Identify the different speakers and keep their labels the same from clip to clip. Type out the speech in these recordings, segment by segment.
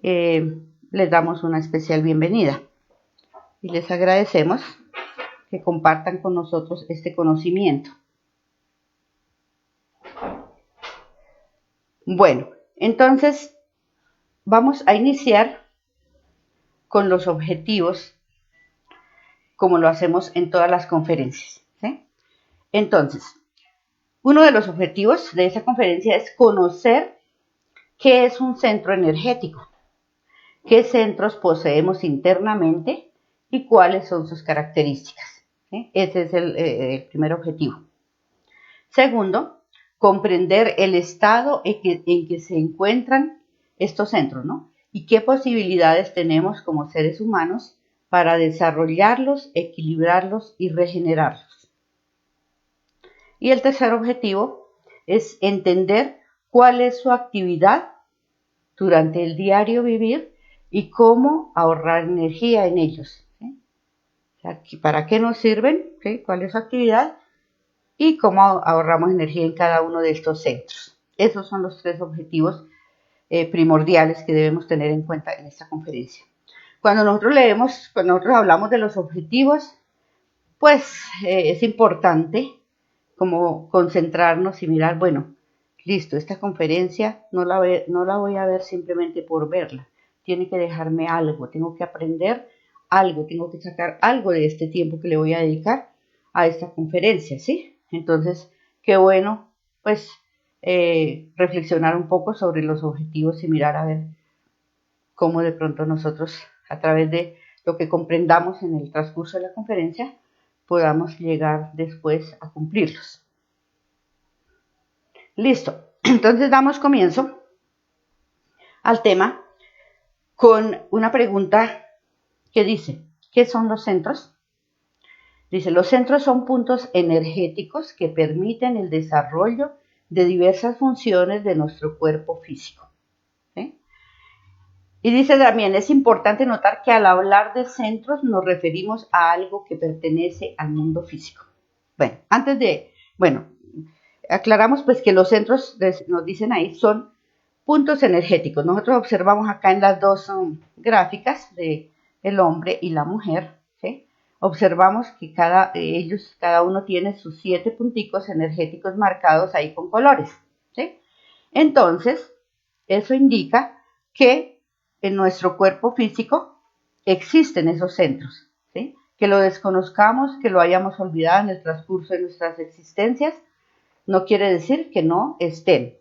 Speaker 1: les damos una especial bienvenida y les agradecemos que compartan con nosotros este conocimiento. Bueno, entonces vamos a iniciar con los objetivos, como lo hacemos en todas las conferencias, ¿sí? Entonces, uno de los objetivos de esa conferencia es conocer qué es un centro energético, qué centros poseemos internamente y cuáles son sus características, ¿sí? Ese es el primer objetivo. Segundo, comprender el estado en que se encuentran estos centros, ¿no? Y qué posibilidades tenemos como seres humanos para desarrollarlos, equilibrarlos y regenerarlos. Y el tercer objetivo es entender cuál es su actividad durante el diario vivir y cómo ahorrar energía en ellos, ¿sí? O sea, ¿para qué nos sirven? ¿Sí? ¿Cuál es su actividad? Y cómo ahorramos energía en cada uno de estos centros. Esos son los tres objetivos primordiales que debemos tener en cuenta en esta conferencia. Cuando nosotros hablamos de los objetivos, pues es importante como concentrarnos y mirar, bueno, listo, esta conferencia no la voy a ver simplemente por verla, tiene que dejarme algo, tengo que aprender algo, tengo que sacar algo de este tiempo que le voy a dedicar a esta conferencia, ¿sí? Entonces, qué bueno, pues, reflexionar un poco sobre los objetivos y mirar a ver cómo de pronto nosotros, a través de lo que comprendamos en el transcurso de la conferencia, podamos llegar después a cumplirlos. Listo, entonces damos comienzo al tema con una pregunta que dice, ¿qué son los centros? Dice, los centros son puntos energéticos que permiten el desarrollo de diversas funciones de nuestro cuerpo físico, ¿sí? Y dice también, es importante notar que al hablar de centros nos referimos a algo que pertenece al mundo físico. Bueno, aclaramos pues que los centros, nos dicen ahí, son puntos energéticos. Nosotros observamos acá en las dos gráficas de el hombre y la mujer, ¿sí? Observamos que cada uno tiene sus 7 punticos energéticos marcados ahí con colores, ¿sí? Entonces, eso indica que en nuestro cuerpo físico existen esos centros, ¿sí? Que lo desconozcamos, que lo hayamos olvidado en el transcurso de nuestras existencias, no quiere decir que no estén.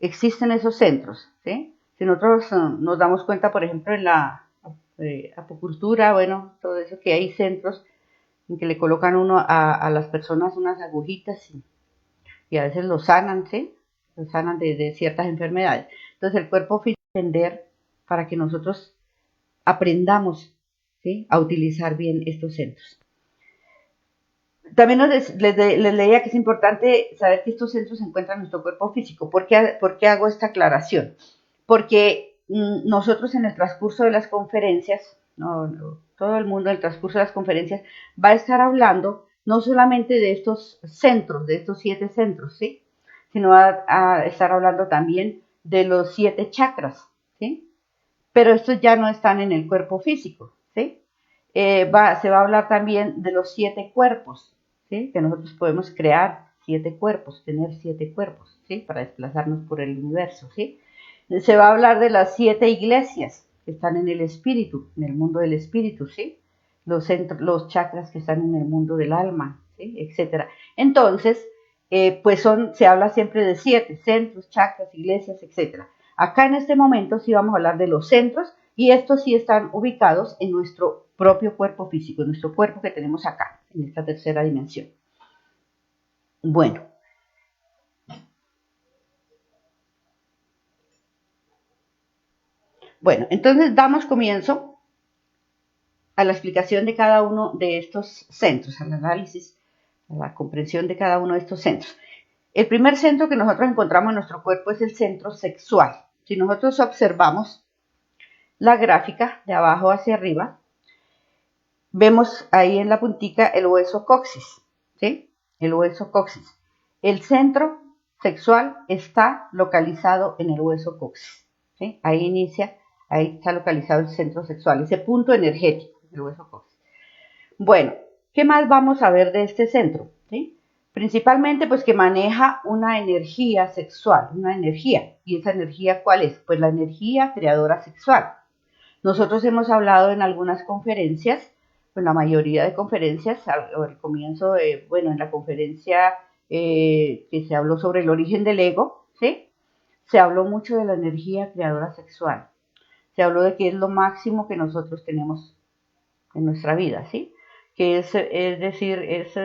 Speaker 1: Existen esos centros, ¿sí? Si nosotros nos damos cuenta, por ejemplo, en la apocultura, bueno, todo eso, que hay centros en que le colocan a las personas unas agujitas y a veces los sanan, ¿sí? Los sanan de ciertas enfermedades. Entonces el cuerpo físico entender para que nosotros aprendamos, ¿sí? A utilizar bien estos centros. También les leía que es importante saber que estos centros se encuentran en nuestro cuerpo físico. ¿Por qué hago esta aclaración? Porque nosotros en el transcurso de las conferencias, todo el mundo en el transcurso de las conferencias va a estar hablando no solamente de estos centros, de estos 7 centros, ¿sí? Sino va a estar hablando también de los 7 chakras, ¿sí? Pero estos ya no están en el cuerpo físico, ¿sí? Se va a hablar también de los 7 cuerpos, ¿sí? Que nosotros podemos crear 7 cuerpos, tener 7 cuerpos, ¿sí? Para desplazarnos por el universo, ¿sí? Se va a hablar de las 7 iglesias que están en el espíritu, en el mundo del espíritu, ¿sí? Los chakras que están en el mundo del alma, ¿sí? Etcétera. Entonces, se habla siempre de 7 centros, chakras, iglesias, etcétera. Acá en este momento sí vamos a hablar de los centros y estos sí están ubicados en nuestro propio cuerpo físico, en nuestro cuerpo que tenemos acá, en esta tercera dimensión. Bueno. Bueno, entonces damos comienzo a la explicación de cada uno de estos centros, al análisis, a la comprensión de cada uno de estos centros. El primer centro que nosotros encontramos en nuestro cuerpo es el centro sexual. Si nosotros observamos la gráfica de abajo hacia arriba, vemos ahí en la puntica el hueso coxis, ¿sí? El hueso coxis. El centro sexual está localizado en el hueso coxis, ¿sí? Ahí Ahí está localizado el centro sexual, ese punto energético del hueso coxis. Bueno, ¿qué más vamos a ver de este centro? ¿Sí? Principalmente, pues que maneja una energía sexual, una energía. ¿Y esa energía cuál es? Pues la energía creadora sexual. Nosotros hemos hablado en algunas conferencias, en la mayoría de conferencias, al comienzo, bueno, en la conferencia que se habló sobre el origen del ego, ¿sí? Se habló mucho de la energía creadora sexual. Se habló de que es lo máximo que nosotros tenemos en nuestra vida, ¿sí? Que es decir, es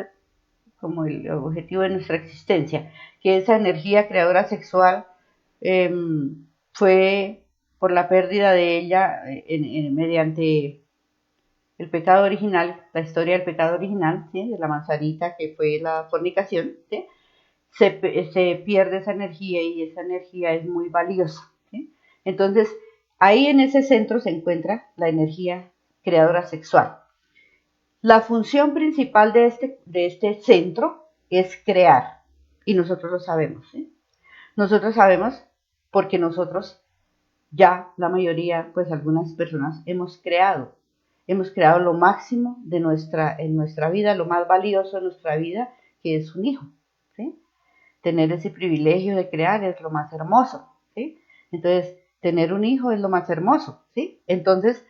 Speaker 1: como el objetivo de nuestra existencia, que esa energía creadora sexual eh, fue por la pérdida de ella mediante el pecado original, la historia del pecado original, ¿sí? De la manzanita que fue la fornicación, ¿sí? Se pierde esa energía y esa energía es muy valiosa, ¿sí? Entonces, ahí en ese centro se encuentra la energía creadora sexual. La función principal de este centro es crear, y nosotros lo sabemos, ¿sí? Nosotros sabemos porque nosotros ya la mayoría, pues algunas personas hemos creado lo máximo de en nuestra vida, lo más valioso de nuestra vida, que es un hijo, ¿sí? Tener ese privilegio de crear es lo más hermoso, ¿sí? Entonces, tener un hijo es lo más hermoso, ¿sí? Entonces,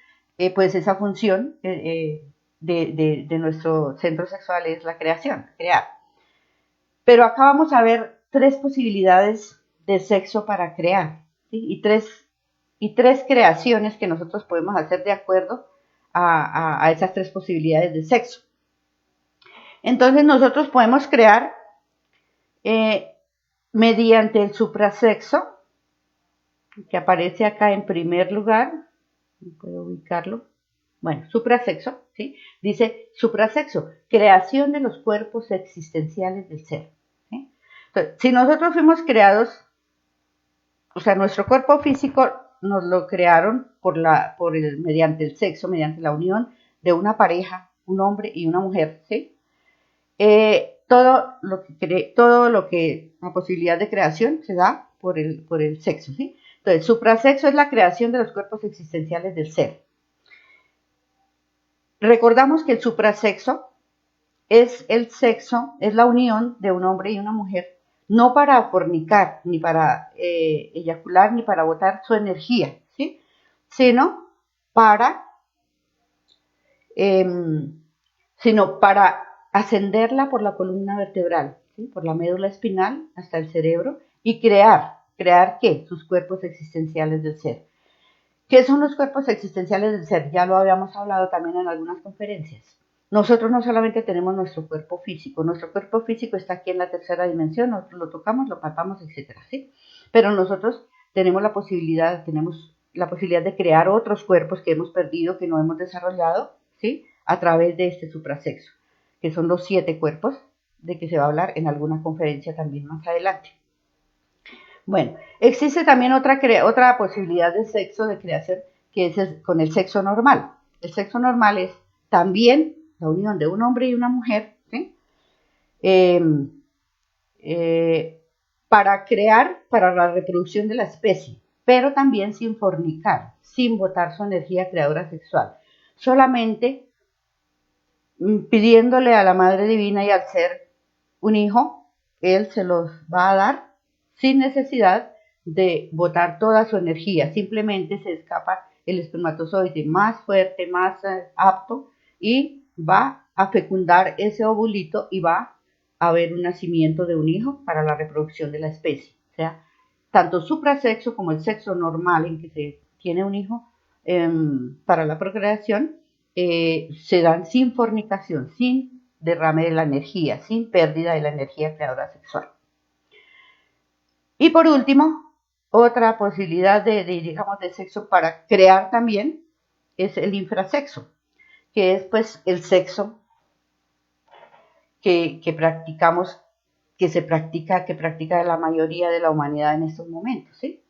Speaker 1: pues esa función de nuestro centro sexual es la creación, crear. Pero acá vamos a ver tres posibilidades de sexo para crear, ¿sí? Y tres creaciones que nosotros podemos hacer de acuerdo a esas tres posibilidades de sexo. Entonces nosotros podemos crear mediante el suprasexo, que aparece acá en primer lugar, puedo ubicarlo, bueno, suprasexo, ¿sí? Dice suprasexo, creación de los cuerpos existenciales del ser, ¿sí? Entonces, si nosotros fuimos creados, o sea, nuestro cuerpo físico nos lo crearon mediante el sexo, mediante la unión de una pareja, un hombre y una mujer, ¿sí? Todo lo que la posibilidad de creación se da por el sexo, ¿sí? Entonces, suprasexo es la creación de los cuerpos existenciales del ser. Recordamos que el suprasexo es el sexo, es la unión de un hombre y una mujer, no para fornicar, ni para eyacular, ni para botar su energía, ¿sí? Sino para, eh, sino para ascenderla por la columna vertebral, ¿sí? Por la médula espinal hasta el cerebro y ¿crear qué? Sus cuerpos existenciales del ser. ¿Qué son los cuerpos existenciales del ser? Ya lo habíamos hablado también en algunas conferencias. Nosotros no solamente tenemos nuestro cuerpo físico está aquí en la tercera dimensión, nosotros lo tocamos, lo palpamos, etcétera, ¿sí? Pero nosotros tenemos la posibilidad de crear otros cuerpos que hemos perdido, que no hemos desarrollado, ¿sí? A través de este suprasexo, que son los 7 cuerpos de que se va a hablar en alguna conferencia también más adelante. Bueno, existe también otra posibilidad de sexo, de creación, que es con el sexo normal. El sexo normal es también la unión de un hombre y una mujer, ¿sí? eh, para crear, para la reproducción de la especie, pero también sin fornicar, sin botar su energía creadora sexual, solamente pidiéndole a la Madre Divina y al ser un hijo, Él se los va a dar sin necesidad de botar toda su energía, simplemente se escapa el espermatozoide más fuerte, más apto y va a fecundar ese ovulito y va a haber un nacimiento de un hijo para la reproducción de la especie. O sea, tanto suprasexo como el sexo normal en que se tiene un hijo para la procreación se dan sin fornicación, sin derrame de la energía, sin pérdida de la energía creadora sexual. Y por último, otra posibilidad digamos, de sexo para crear también es el infrasexo, que es pues el sexo que practicamos, que practica la mayoría de la humanidad en estos momentos, ¿sí?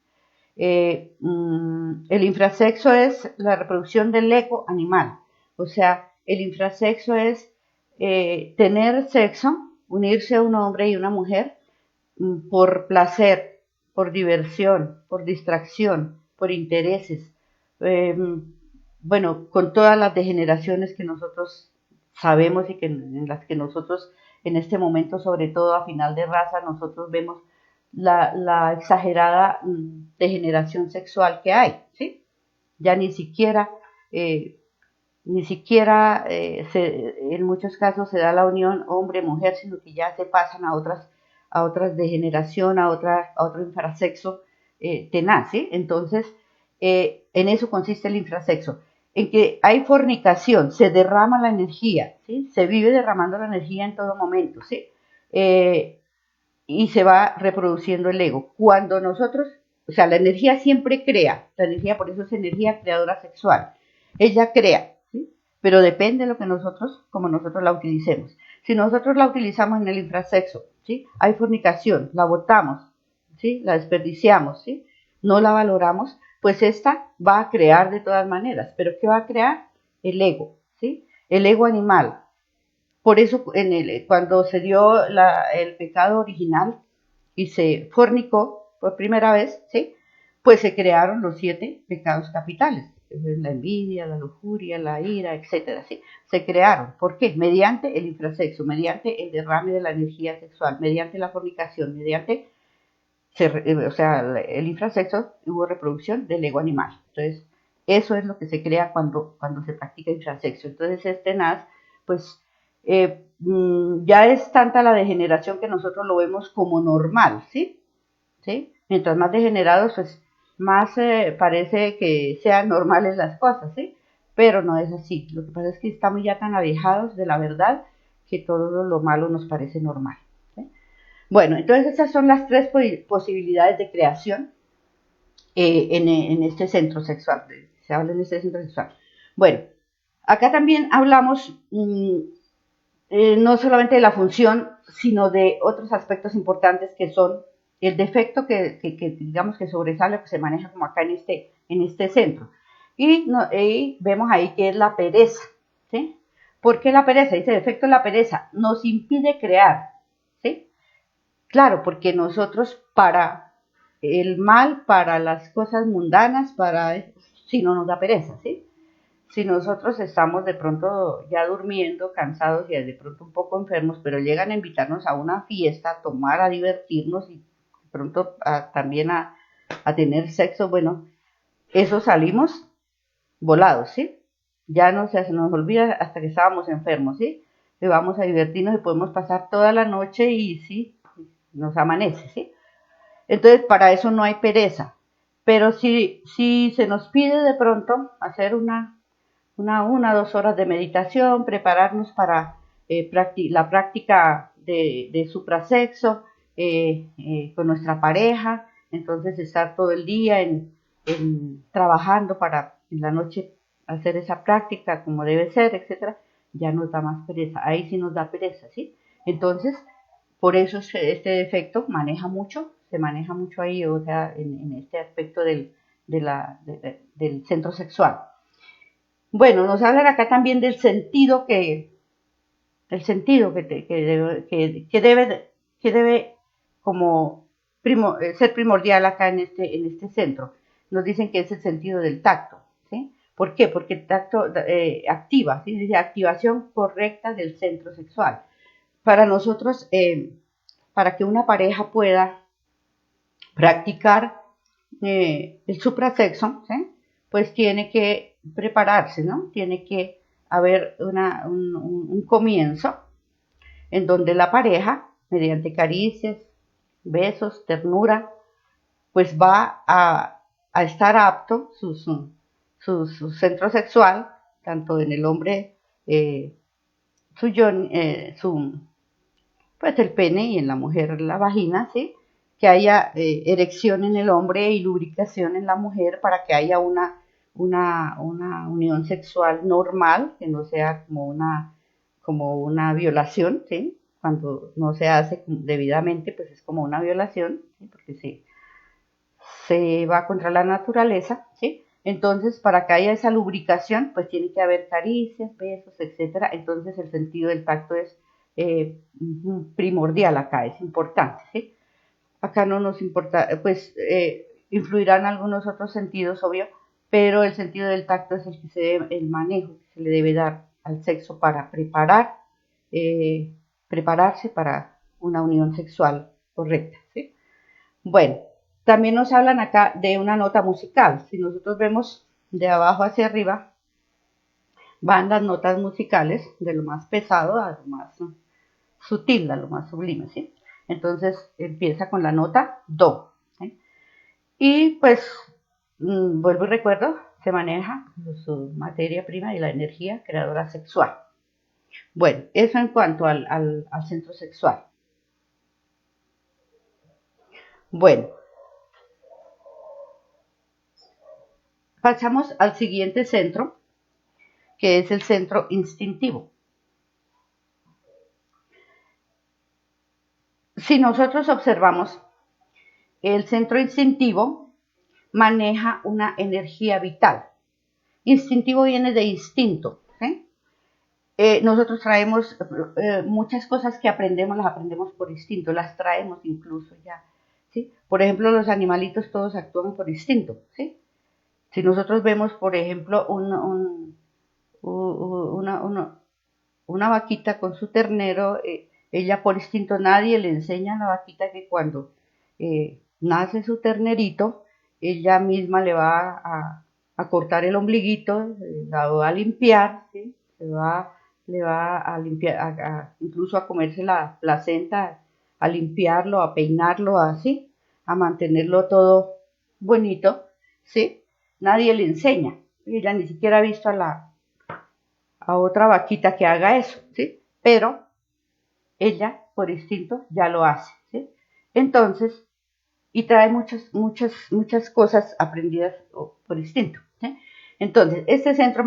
Speaker 1: El infrasexo es la reproducción del ego animal, o sea, el infrasexo es tener sexo, unirse a un hombre y una mujer por placer, por diversión, por distracción, por intereses, bueno, con todas las degeneraciones que nosotros sabemos y que en las que nosotros en este momento, sobre todo a final de raza, nosotros vemos la exagerada degeneración sexual que hay, ¿sí? Ya eh, ni siquiera en muchos casos se da la unión hombre-mujer, sino que ya se pasan a otras degeneración, a otro infrasexo tenaz, ¿sí? Entonces, en eso consiste el infrasexo, en que hay fornicación, se derrama la energía, ¿sí? Se vive derramando la energía en todo momento, ¿sí? Eh, y se va reproduciendo el ego. Cuando nosotros, o sea, la energía siempre crea, la energía por eso es energía creadora sexual, ella crea, ¿sí? Pero depende de lo que nosotros, como nosotros la utilicemos. Si nosotros la utilizamos en el infrasexo, ¿sí? Hay fornicación, la botamos, ¿sí? La desperdiciamos, ¿sí? No la valoramos, pues esta va a crear de todas maneras. ¿Pero qué va a crear? El ego, ¿sí? El ego animal. Por eso cuando se dio el pecado original y se fornicó por primera vez, ¿sí? Pues se crearon los 7 pecados capitales. La envidia, la lujuria, la ira, etcétera, ¿sí? Se crearon. ¿Por qué? Mediante el infrasexo, mediante el derrame de la energía sexual, mediante la fornicación, mediante, o sea, el infrasexo, hubo reproducción del ego animal. Entonces, eso es lo que se crea cuando se practica infrasexo. Entonces, pues, ya es tanta la degeneración que nosotros lo vemos como normal, ¿sí? ¿Sí? Mientras más degenerados, pues más parece que sean normales las cosas, ¿sí? Pero no es así. Lo que pasa es que estamos ya tan alejados de la verdad que todo lo malo nos parece normal. ¿Sí? Bueno, entonces esas son las 3 posibilidades de creación en este centro sexual. Se habla en este centro sexual. Bueno, acá también hablamos no solamente de la función, sino de otros aspectos importantes que son el defecto que digamos que sobresale, que se maneja como acá en este centro. Y vemos ahí que es la pereza, ¿sí? ¿Por qué la pereza? Dice defecto es la pereza, nos impide crear, ¿sí? Claro, porque nosotros para el mal, para las cosas mundanas, si no nos da pereza, ¿sí? Si nosotros estamos de pronto ya durmiendo, cansados y de pronto un poco enfermos, pero llegan a invitarnos a una fiesta, a tomar, a divertirnos y de pronto también a tener sexo, bueno, eso salimos volados, ¿sí? Ya no se nos olvida hasta que estábamos enfermos, ¿sí? Y vamos a divertirnos y podemos pasar toda la noche y sí, nos amanece, ¿sí? Entonces, para eso no hay pereza. Pero si se nos pide de pronto hacer una 2 horas de meditación, prepararnos para la práctica de suprasexo con nuestra pareja, entonces estar todo el día trabajando para en la noche hacer esa práctica como debe ser, etcétera, ya nos da más pereza. Ahí sí nos da pereza, ¿sí? Entonces, por eso este defecto se maneja mucho ahí, o sea, en este aspecto del centro sexual. Bueno, nos hablan acá también del sentido que debe como ser primordial acá en este centro. Nos dicen que es el sentido del tacto, ¿sí? ¿Por qué? Porque el tacto activa, ¿sí? Dice activación correcta del centro sexual. Para nosotros, para que una pareja pueda practicar el suprasexo, ¿sí? Pues tiene que prepararse, ¿no? Tiene que haber un comienzo en donde la pareja, mediante caricias, besos, ternura, pues va a estar apto su centro sexual, tanto en el hombre, su, pues el pene y en la mujer la vagina, ¿sí? Que haya erección en el hombre y lubricación en la mujer para que haya una unión sexual normal, que no sea como una violación, ¿sí? Cuando no se hace debidamente, pues es como una violación, ¿sí? Porque se va contra la naturaleza, ¿sí? Entonces, para que haya esa lubricación, pues tiene que haber caricias, besos, etcétera. Entonces, el sentido del tacto es eh, primordial acá, es importante, ¿sí? Acá no nos importa, pues influirán algunos otros sentidos, obvio, pero el sentido del tacto es el que el manejo que se le debe dar al sexo para prepararse para una unión sexual correcta, ¿sí? Bueno, también nos hablan acá de una nota musical. Si nosotros vemos de abajo hacia arriba, van las notas musicales de lo más pesado a lo más sutil, a lo más sublime, ¿sí? Entonces empieza con la nota do, ¿sí? Y pues, vuelvo y recuerdo, se maneja su materia prima y la energía creadora sexual. Bueno, eso en cuanto al centro sexual. Bueno, pasamos al siguiente centro, que es el centro instintivo. Si nosotros observamos, el centro instintivo maneja una energía vital. Instintivo viene de instinto, ¿sí? Nosotros traemos muchas cosas que aprendemos, las aprendemos por instinto, las traemos incluso ya, ¿sí? Por ejemplo, los animalitos todos actúan por instinto, ¿sí? Si nosotros vemos, por ejemplo, una vaquita con su ternero, ella por instinto, nadie le enseña a la vaquita que cuando nace su ternerito, ella misma le va a cortar el ombliguito, la va a limpiar, ¿sí? Le va a limpiar, incluso a comerse la placenta, a limpiarlo, a peinarlo, así, a mantenerlo todo bonito, ¿sí? Nadie le enseña, ella ni siquiera ha visto a otra vaquita que haga eso, ¿sí? Pero ella, por instinto, ya lo hace, ¿sí? Entonces, y trae muchas cosas aprendidas por instinto, ¿sí? Entonces, este centro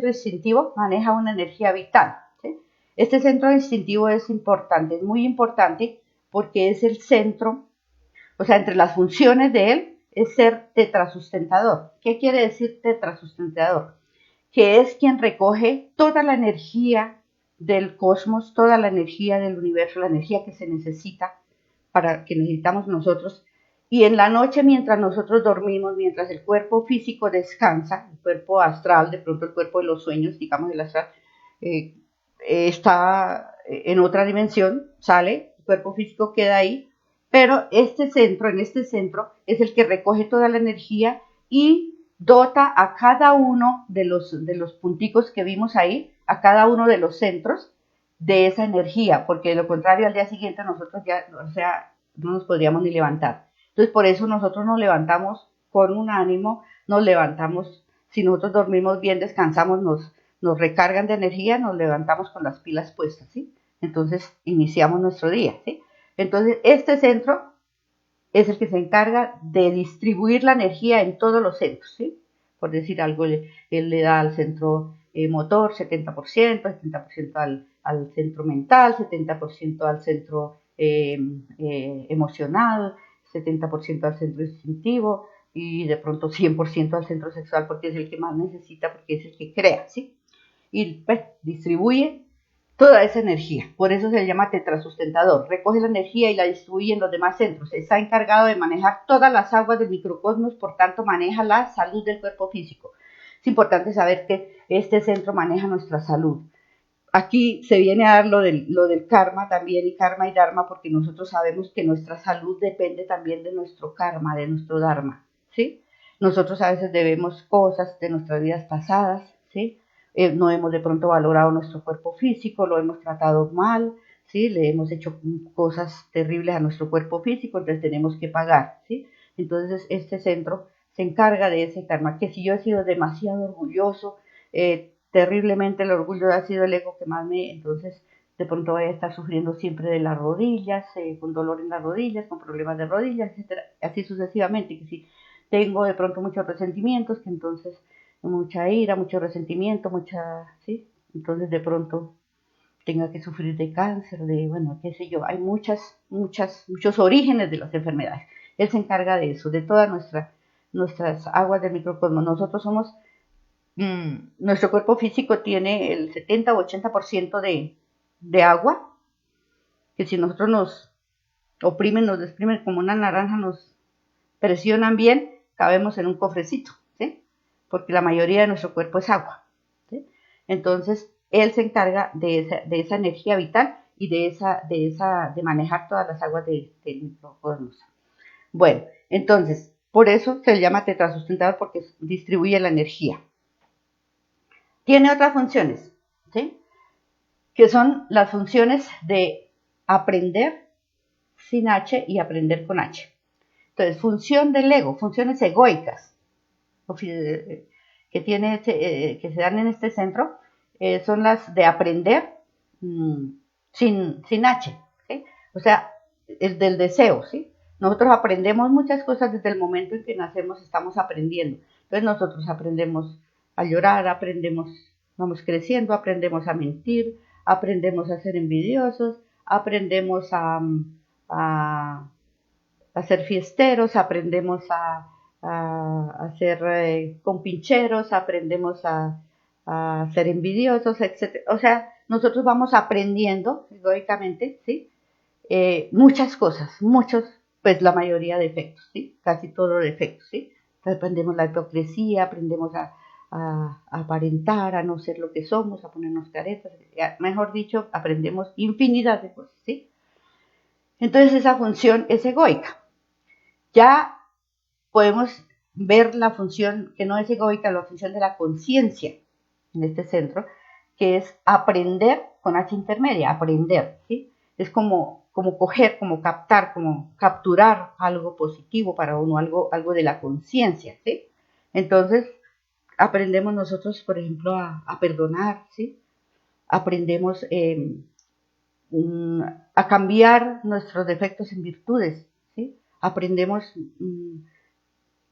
Speaker 1: instintivo maneja una energía vital, ¿sí? Este centro instintivo es importante, es muy importante porque es el centro, o sea, entre las funciones de él es ser tetrasustentador. ¿Qué quiere decir tetrasustentador? Que es quien recoge toda la energía del cosmos, toda la energía del universo, la energía que se necesita que necesitamos nosotros. Y en la noche, mientras nosotros dormimos, mientras el cuerpo físico descansa, el cuerpo astral, de pronto el cuerpo de los sueños, digamos el astral, eh, está en otra dimensión, sale, el cuerpo físico queda ahí, pero en este centro, es el que recoge toda la energía y dota a cada uno de los punticos que vimos ahí, a cada uno de los centros, de esa energía, porque de lo contrario al día siguiente nosotros ya, o sea, no nos podríamos ni levantar. Entonces por eso nosotros nos levantamos con un ánimo, nos levantamos, si nosotros dormimos bien, descansamos, nos recargan de energía, nos levantamos con las pilas puestas, ¿sí? Entonces iniciamos nuestro día, ¿sí? Entonces este centro es el que se encarga de distribuir la energía en todos los centros, ¿sí? Por decir algo, él le da al centro motor 70%, 70% al centro mental, 70% al centro emocional, 70% al centro instintivo y de pronto 100% al centro sexual porque es el que más necesita, porque es el que crea, ¿sí? Y pues distribuye toda esa energía. Por eso se le llama tetrasustentador. Recoge la energía y la distribuye en los demás centros. Está encargado de manejar todas las aguas del microcosmos, por tanto maneja la salud del cuerpo físico. Es importante saber que este centro maneja nuestra salud. Aquí se viene a dar lo del karma también, y karma y dharma, porque nosotros sabemos que nuestra salud depende también de nuestro karma, de nuestro dharma, ¿sí? Nosotros a veces debemos cosas de nuestras vidas pasadas, ¿sí? No hemos de pronto valorado nuestro cuerpo físico, lo hemos tratado mal, ¿sí? Le hemos hecho cosas terribles a nuestro cuerpo físico, entonces tenemos que pagar, ¿sí? Entonces este centro se encarga de ese karma, que si yo he sido demasiado orgulloso, terriblemente el orgullo ha sido el ego que más entonces de pronto voy a estar sufriendo siempre de las rodillas, con dolor en las rodillas, con problemas de rodillas, etcétera, así sucesivamente, que si tengo de pronto muchos resentimientos, que entonces mucha ira, mucho resentimiento, ¿sí? Entonces de pronto tenga que sufrir de cáncer, de, bueno, qué sé yo, hay muchos orígenes de las enfermedades. Él se encarga de eso, de todas nuestras aguas del microcosmos. Nosotros somos, nuestro cuerpo físico tiene el 70 o 80% de agua, que si nosotros nos oprimen, nos desprimen como una naranja, nos presionan bien, cabemos en un cofrecito, ¿sí? porque la mayoría de nuestro cuerpo es agua, ¿sí? Entonces, él se encarga de esa energía vital y de manejar todas las aguas del microcosmos. Bueno, entonces, por eso se le llama tetrasustentador, porque distribuye la energía. Tiene otras funciones, ¿sí? Que son las funciones de aprender sin H y aprender con H. Entonces, función del ego, funciones egoicas que se dan en este centro, son las de aprender sin H, ¿sí? O sea, el del deseo, ¿sí? Nosotros aprendemos muchas cosas desde el momento en que nacemos, estamos aprendiendo. Entonces nosotros aprendemos a llorar, vamos creciendo, aprendemos a mentir, aprendemos a ser envidiosos, aprendemos a ser fiesteros, aprendemos a ser compincheros, aprendemos a ser envidiosos, etc. O sea, nosotros vamos aprendiendo egoicamente, ¿sí? Muchas cosas, pues la mayoría de defectos, ¿sí? Casi todo defectos, ¿sí? Entonces aprendemos la hipocresía, aprendemos a aparentar, a no ser lo que somos, a ponernos caretas, mejor dicho, aprendemos infinidad de cosas, ¿sí? Entonces esa función es egoica. Ya podemos ver la función que no es egoica, la función de la conciencia en este centro, que es aprender con H intermedia, aprender, ¿sí? Es como coger, como captar, como capturar algo positivo para uno, algo de la conciencia, ¿sí? Entonces, aprendemos nosotros, por ejemplo, a perdonar, ¿sí? Aprendemos a cambiar nuestros defectos en virtudes, ¿sí? Aprendemos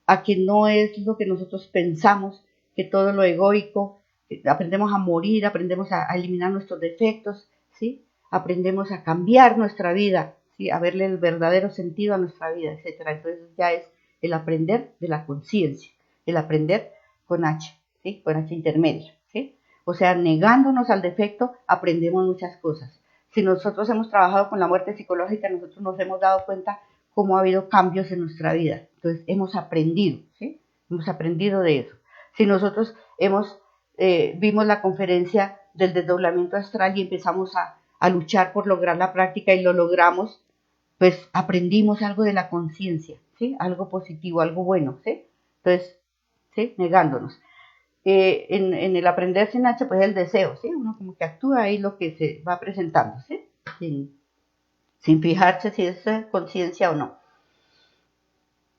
Speaker 1: a que no es lo que nosotros pensamos, que todo lo egoico, aprendemos a morir, aprendemos a eliminar nuestros defectos, ¿sí? Aprendemos a cambiar nuestra vida, ¿sí? A verle el verdadero sentido a nuestra vida, etc. Entonces ya es el aprender de la conciencia, el aprender con H, ¿sí? Con H intermedia, ¿sí? O sea, negándonos al defecto, aprendemos muchas cosas. Si nosotros hemos trabajado con la muerte psicológica, nosotros nos hemos dado cuenta cómo ha habido cambios en nuestra vida. Entonces, hemos aprendido, ¿sí? Hemos aprendido de eso. Si nosotros vimos la conferencia del desdoblamiento astral y empezamos a luchar por lograr la práctica y lo logramos, pues aprendimos algo de la conciencia, ¿sí? Algo positivo, algo bueno, ¿sí? Entonces, ¿sí? Negándonos. En el aprender sin H, pues el deseo, ¿sí? Uno como que actúa ahí lo que se va presentando, ¿sí? Sin fijarse si es conciencia o no.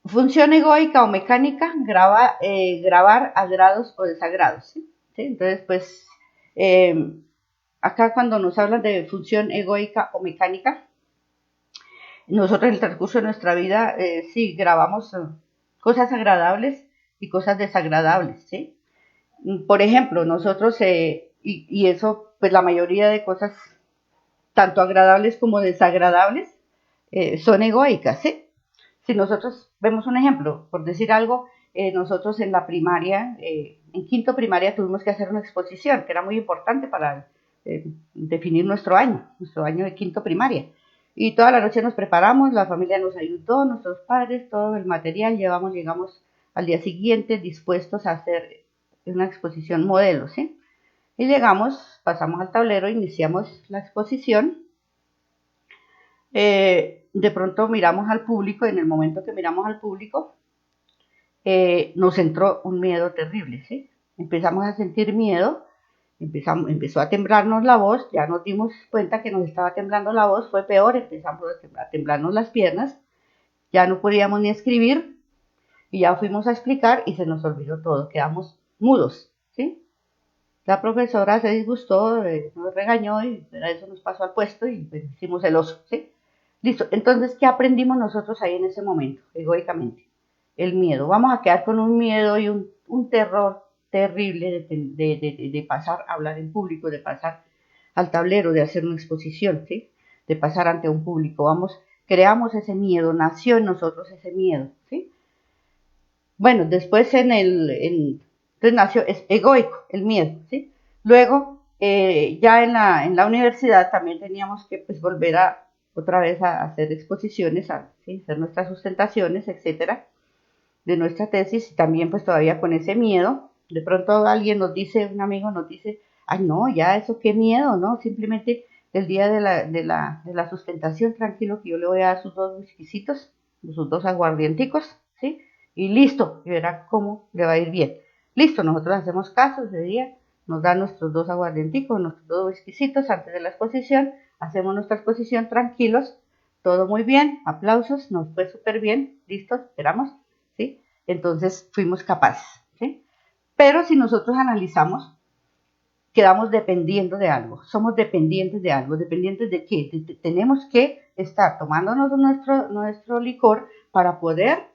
Speaker 1: Función egoica o mecánica, grabar agrados o desagrados, ¿sí? ¿Sí? Entonces, pues, acá cuando nos hablan de función egoica o mecánica, nosotros en el transcurso de nuestra vida, sí, grabamos cosas agradables y cosas desagradables, ¿sí? Por ejemplo, nosotros, y eso, pues la mayoría de cosas, tanto agradables como desagradables, son egoicas, ¿sí? Si nosotros vemos un ejemplo, por decir algo, nosotros en la primaria, en quinto primaria tuvimos que hacer una exposición, que era muy importante para definir nuestro año de quinto primaria. Y toda la noche nos preparamos, la familia nos ayudó, nuestros padres, todo el material, llegamos al día siguiente dispuestos a hacer una exposición modelo, ¿sí? Y llegamos, pasamos al tablero, iniciamos la exposición. De pronto miramos al público, en el momento que miramos al público, nos entró un miedo terrible, ¿sí? Empezamos a sentir miedo, empezó a temblarnos la voz, ya nos dimos cuenta que nos estaba temblando la voz, fue peor, empezamos a temblarnos las piernas, ya no podíamos ni escribir, y ya fuimos a explicar y se nos olvidó todo, quedamos mudos, ¿sí? La profesora se disgustó, nos regañó y eso nos pasó al puesto y pues, hicimos el oso, ¿sí? Listo, entonces, ¿qué aprendimos nosotros ahí en ese momento, egoicamente? El miedo. Vamos a quedar con un miedo y un terror terrible de pasar a hablar en público, de pasar al tablero, de hacer una exposición, ¿sí? De pasar ante un público. Creamos ese miedo, nació en nosotros ese miedo, ¿sí? Bueno, después entonces nació, es egoico, el miedo, ¿sí? Luego, ya en la universidad también teníamos que pues, volver otra vez a hacer exposiciones, ¿sí? Hacer nuestras sustentaciones, etcétera, de nuestra tesis, y también pues todavía con ese miedo, De pronto alguien nos dice, un amigo nos dice, ay no, ya eso qué miedo, ¿no? Simplemente el día de la sustentación, tranquilo que yo le voy a dar sus dos whiskycitos, sus dos aguardienticos, ¿sí? Y listo, y verá cómo le va a ir bien. Listo, nosotros hacemos caso ese día, nos dan nuestros dos aguardienticos, nuestros dos whiskycitos antes de la exposición, hacemos nuestra exposición tranquilos, todo muy bien, aplausos, nos fue súper bien, listo, esperamos, ¿sí? Entonces fuimos capaces, ¿sí? Pero si nosotros analizamos, quedamos dependiendo de algo, somos dependientes de algo, dependientes de qué, tenemos que estar tomándonos nuestro licor para poder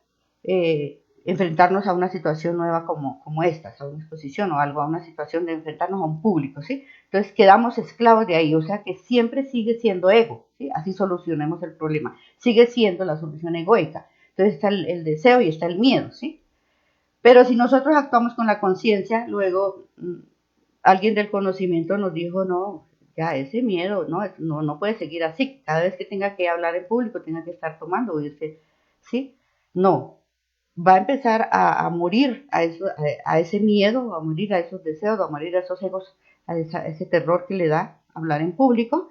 Speaker 1: enfrentarnos a una situación nueva como esta, a una exposición o algo, a una situación de enfrentarnos a un público, ¿sí? Entonces quedamos esclavos de ahí, o sea que siempre sigue siendo ego, ¿sí? Así solucionemos el problema, sigue siendo la solución egoica. Entonces está el deseo y está el miedo, ¿sí? Pero si nosotros actuamos con la conciencia, luego alguien del conocimiento nos dijo, no, ya ese miedo, no puede seguir así. Cada vez que tenga que hablar en público, tenga que estar tomando, oírse, ¿sí? No, va a empezar a morir a ese miedo, a morir a esos deseos, a morir a esos egos, a ese terror que le da hablar en público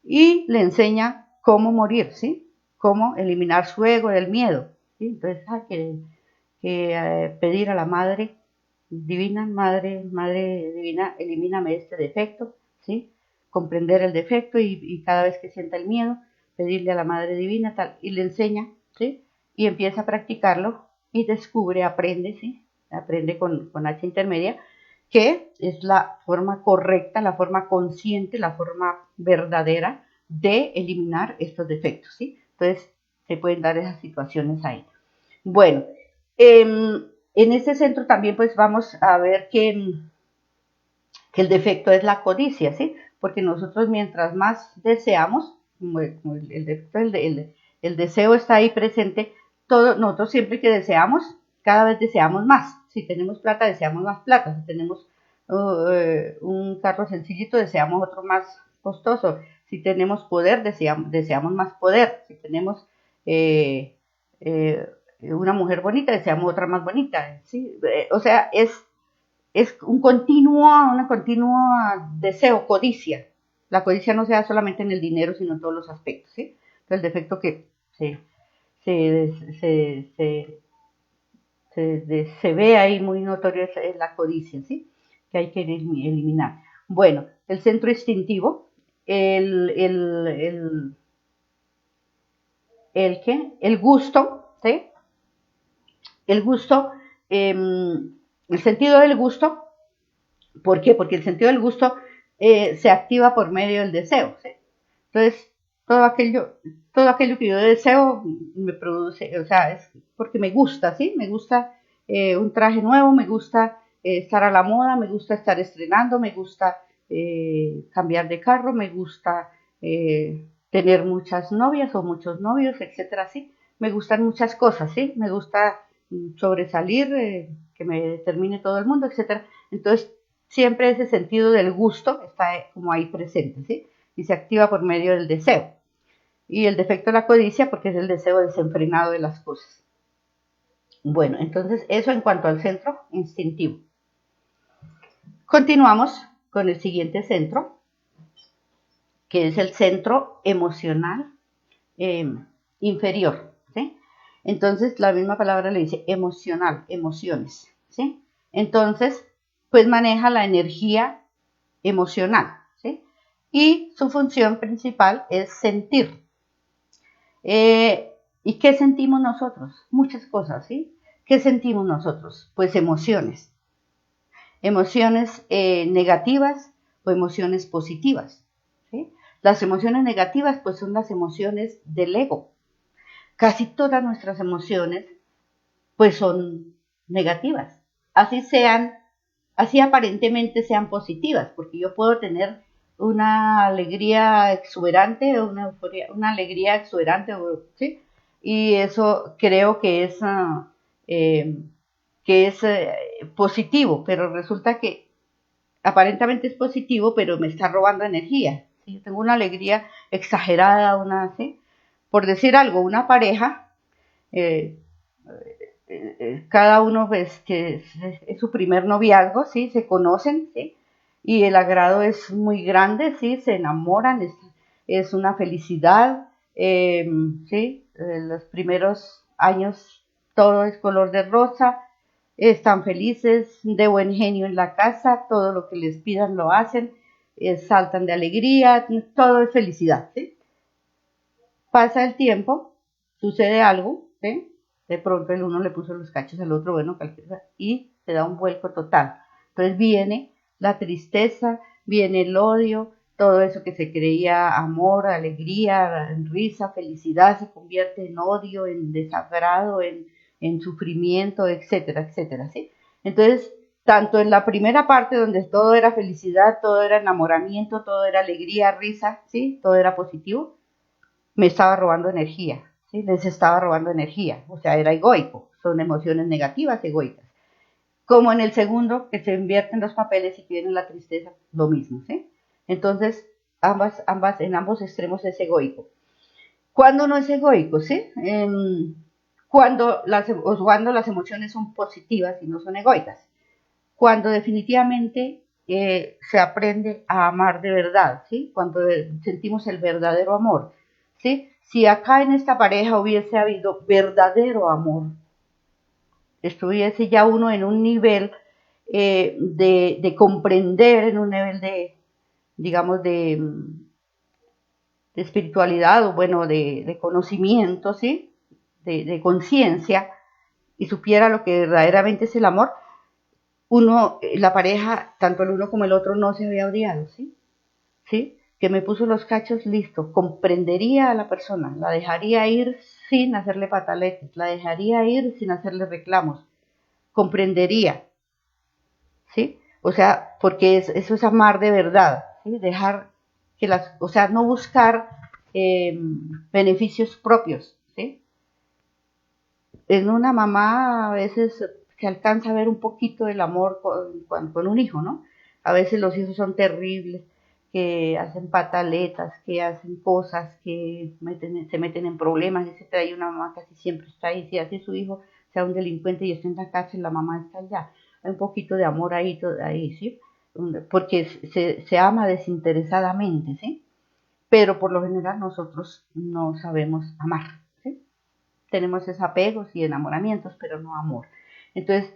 Speaker 1: y le enseña cómo morir, ¿sí? Cómo eliminar su ego del miedo, ¿sí? Entonces hay que pedir a la Madre Divina, Madre Divina, elimíname este defecto, ¿sí? Comprender el defecto y cada vez que sienta el miedo, pedirle a la Madre Divina tal, y le enseña, ¿sí? Y empieza a practicarlo y descubre, aprende, ¿sí? Aprende con H intermedia, que es la forma correcta, la forma consciente, la forma verdadera de eliminar estos defectos, ¿sí? Entonces, se pueden dar esas situaciones ahí. Bueno, en este centro también pues vamos a ver que el defecto es la codicia, ¿sí? Porque nosotros mientras más deseamos, como el deseo está ahí presente, nosotros siempre que deseamos, cada vez deseamos más. Si tenemos plata, deseamos más plata. Si tenemos un carro sencillito, deseamos otro más costoso. Si tenemos poder, deseamos más poder. Si tenemos una mujer bonita, deseamos otra más bonita. ¿Sí? O sea, es una continua deseo, codicia. La codicia no se da solamente en el dinero, sino en todos los aspectos, ¿sí? Entonces, el defecto que se, se, se, se ve ahí muy notorio es la codicia, ¿sí? Que hay que eliminar. Bueno, el centro instintivo, el gusto, ¿sí? El gusto, el sentido del gusto. ¿Por qué? Porque el sentido del gusto se activa por medio del deseo, ¿sí? Entonces, todo aquello, todo aquello que yo deseo me produce, o sea, es porque me gusta, ¿sí? Me gusta un traje nuevo, me gusta estar a la moda, me gusta estar estrenando, me gusta cambiar de carro, me gusta tener muchas novias o muchos novios, etcétera, ¿sí? Me gustan muchas cosas, ¿sí? Me gusta sobresalir, que me determine todo el mundo, etcétera. Entonces, siempre ese sentido del gusto está como ahí presente, ¿sí? Y se activa por medio del deseo. Y el defecto de la codicia porque es el deseo desenfrenado de las cosas. Bueno, entonces eso en cuanto al centro instintivo. Continuamos con el siguiente centro, que es el centro emocional inferior, ¿sí? Entonces la misma palabra le dice emocional, emociones, ¿sí? Entonces, pues maneja la energía emocional, ¿sí? Y su función principal es sentir. ¿Y qué sentimos nosotros? Muchas cosas, ¿sí? ¿Qué sentimos nosotros? Pues emociones. Emociones negativas o emociones positivas, ¿sí? Las emociones negativas pues son las emociones del ego. Casi todas nuestras emociones pues son negativas. Así aparentemente sean positivas, porque yo puedo tener una alegría exuberante, una alegría exuberante, ¿sí? Y eso creo que es positivo, pero resulta que aparentemente es positivo, pero me está robando energía, ¿sí? Yo tengo una alegría exagerada, ¿sí? Por decir algo, una pareja, eh, cada uno pues que es su primer noviazgo, ¿sí? Se conocen, ¿sí? Y el agrado es muy grande, ¿sí? Se enamoran, es una felicidad, ¿sí? Los primeros años todo es color de rosa, están felices, de buen genio en la casa, todo lo que les pidan lo hacen, saltan de alegría, todo es felicidad, ¿sí? Pasa el tiempo, sucede algo, ¿sí? De pronto el uno le puso los cachos al otro, bueno, cualquiera, y se da un vuelco total. Entonces viene la tristeza, viene el odio, todo eso que se creía amor, alegría, risa, felicidad, se convierte en odio, en desagrado, en sufrimiento, etcétera, etcétera, ¿sí? Entonces, tanto en la primera parte donde todo era felicidad, todo era enamoramiento, todo era alegría, risa, ¿sí? Todo era positivo, me estaba robando energía, ¿sí? Les estaba robando energía, o sea, era egoico, son emociones negativas, egoicas. Como en el segundo, que se invierten los papeles y tienen la tristeza, lo mismo, ¿sí? Entonces, en ambos extremos es egoico. ¿Cuándo no es egoico, sí? Cuando las emociones son positivas y no son egoicas. Cuando definitivamente se aprende a amar de verdad, ¿sí? Cuando sentimos el verdadero amor, ¿sí? Si acá en esta pareja hubiese habido verdadero amor, estuviese ya uno en un nivel de comprender, en un nivel de, digamos, de espiritualidad o bueno, de conocimiento, ¿sí? De conciencia y supiera lo que verdaderamente es el amor, uno, la pareja, tanto el uno como el otro, no se había odiado, ¿sí? ¿Sí? Que me puso los cachos, listo, comprendería a la persona, la dejaría ir sin hacerle pataletes, la dejaría ir sin hacerle reclamos, comprendería, ¿sí? O sea, porque eso es amar de verdad, ¿sí? Dejar que o sea, no buscar beneficios propios, ¿sí? En una mamá a veces se alcanza a ver un poquito del amor con un hijo, ¿no? A veces los hijos son terribles, que hacen pataletas, que hacen cosas, que se meten en problemas, etcétera. Y una mamá casi siempre está ahí. Si hace su hijo sea un delincuente y está en la cárcel, la mamá está allá. Hay un poquito de amor ahí, ¿sí? Porque se ama desinteresadamente, ¿sí? Pero por lo general nosotros no sabemos amar, ¿sí? Tenemos esos apegos y enamoramientos, pero no amor. Entonces,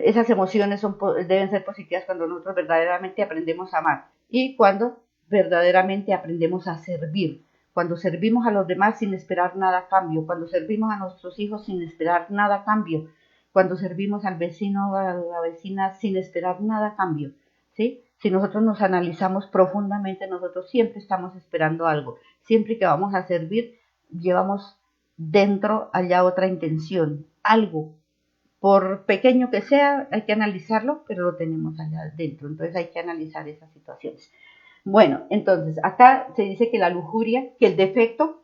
Speaker 1: esas emociones deben ser positivas cuando nosotros verdaderamente aprendemos a amar y cuando verdaderamente aprendemos a servir, cuando servimos a los demás sin esperar nada a cambio, cuando servimos a nuestros hijos sin esperar nada a cambio, cuando servimos al vecino o a la vecina sin esperar nada a cambio, ¿sí? Si nosotros nos analizamos profundamente, nosotros siempre estamos esperando algo. Siempre que vamos a servir, llevamos dentro haya otra intención, algo, por pequeño que sea, hay que analizarlo, pero lo tenemos allá dentro, entonces hay que analizar esas situaciones. Bueno, entonces acá se dice que la lujuria, que el defecto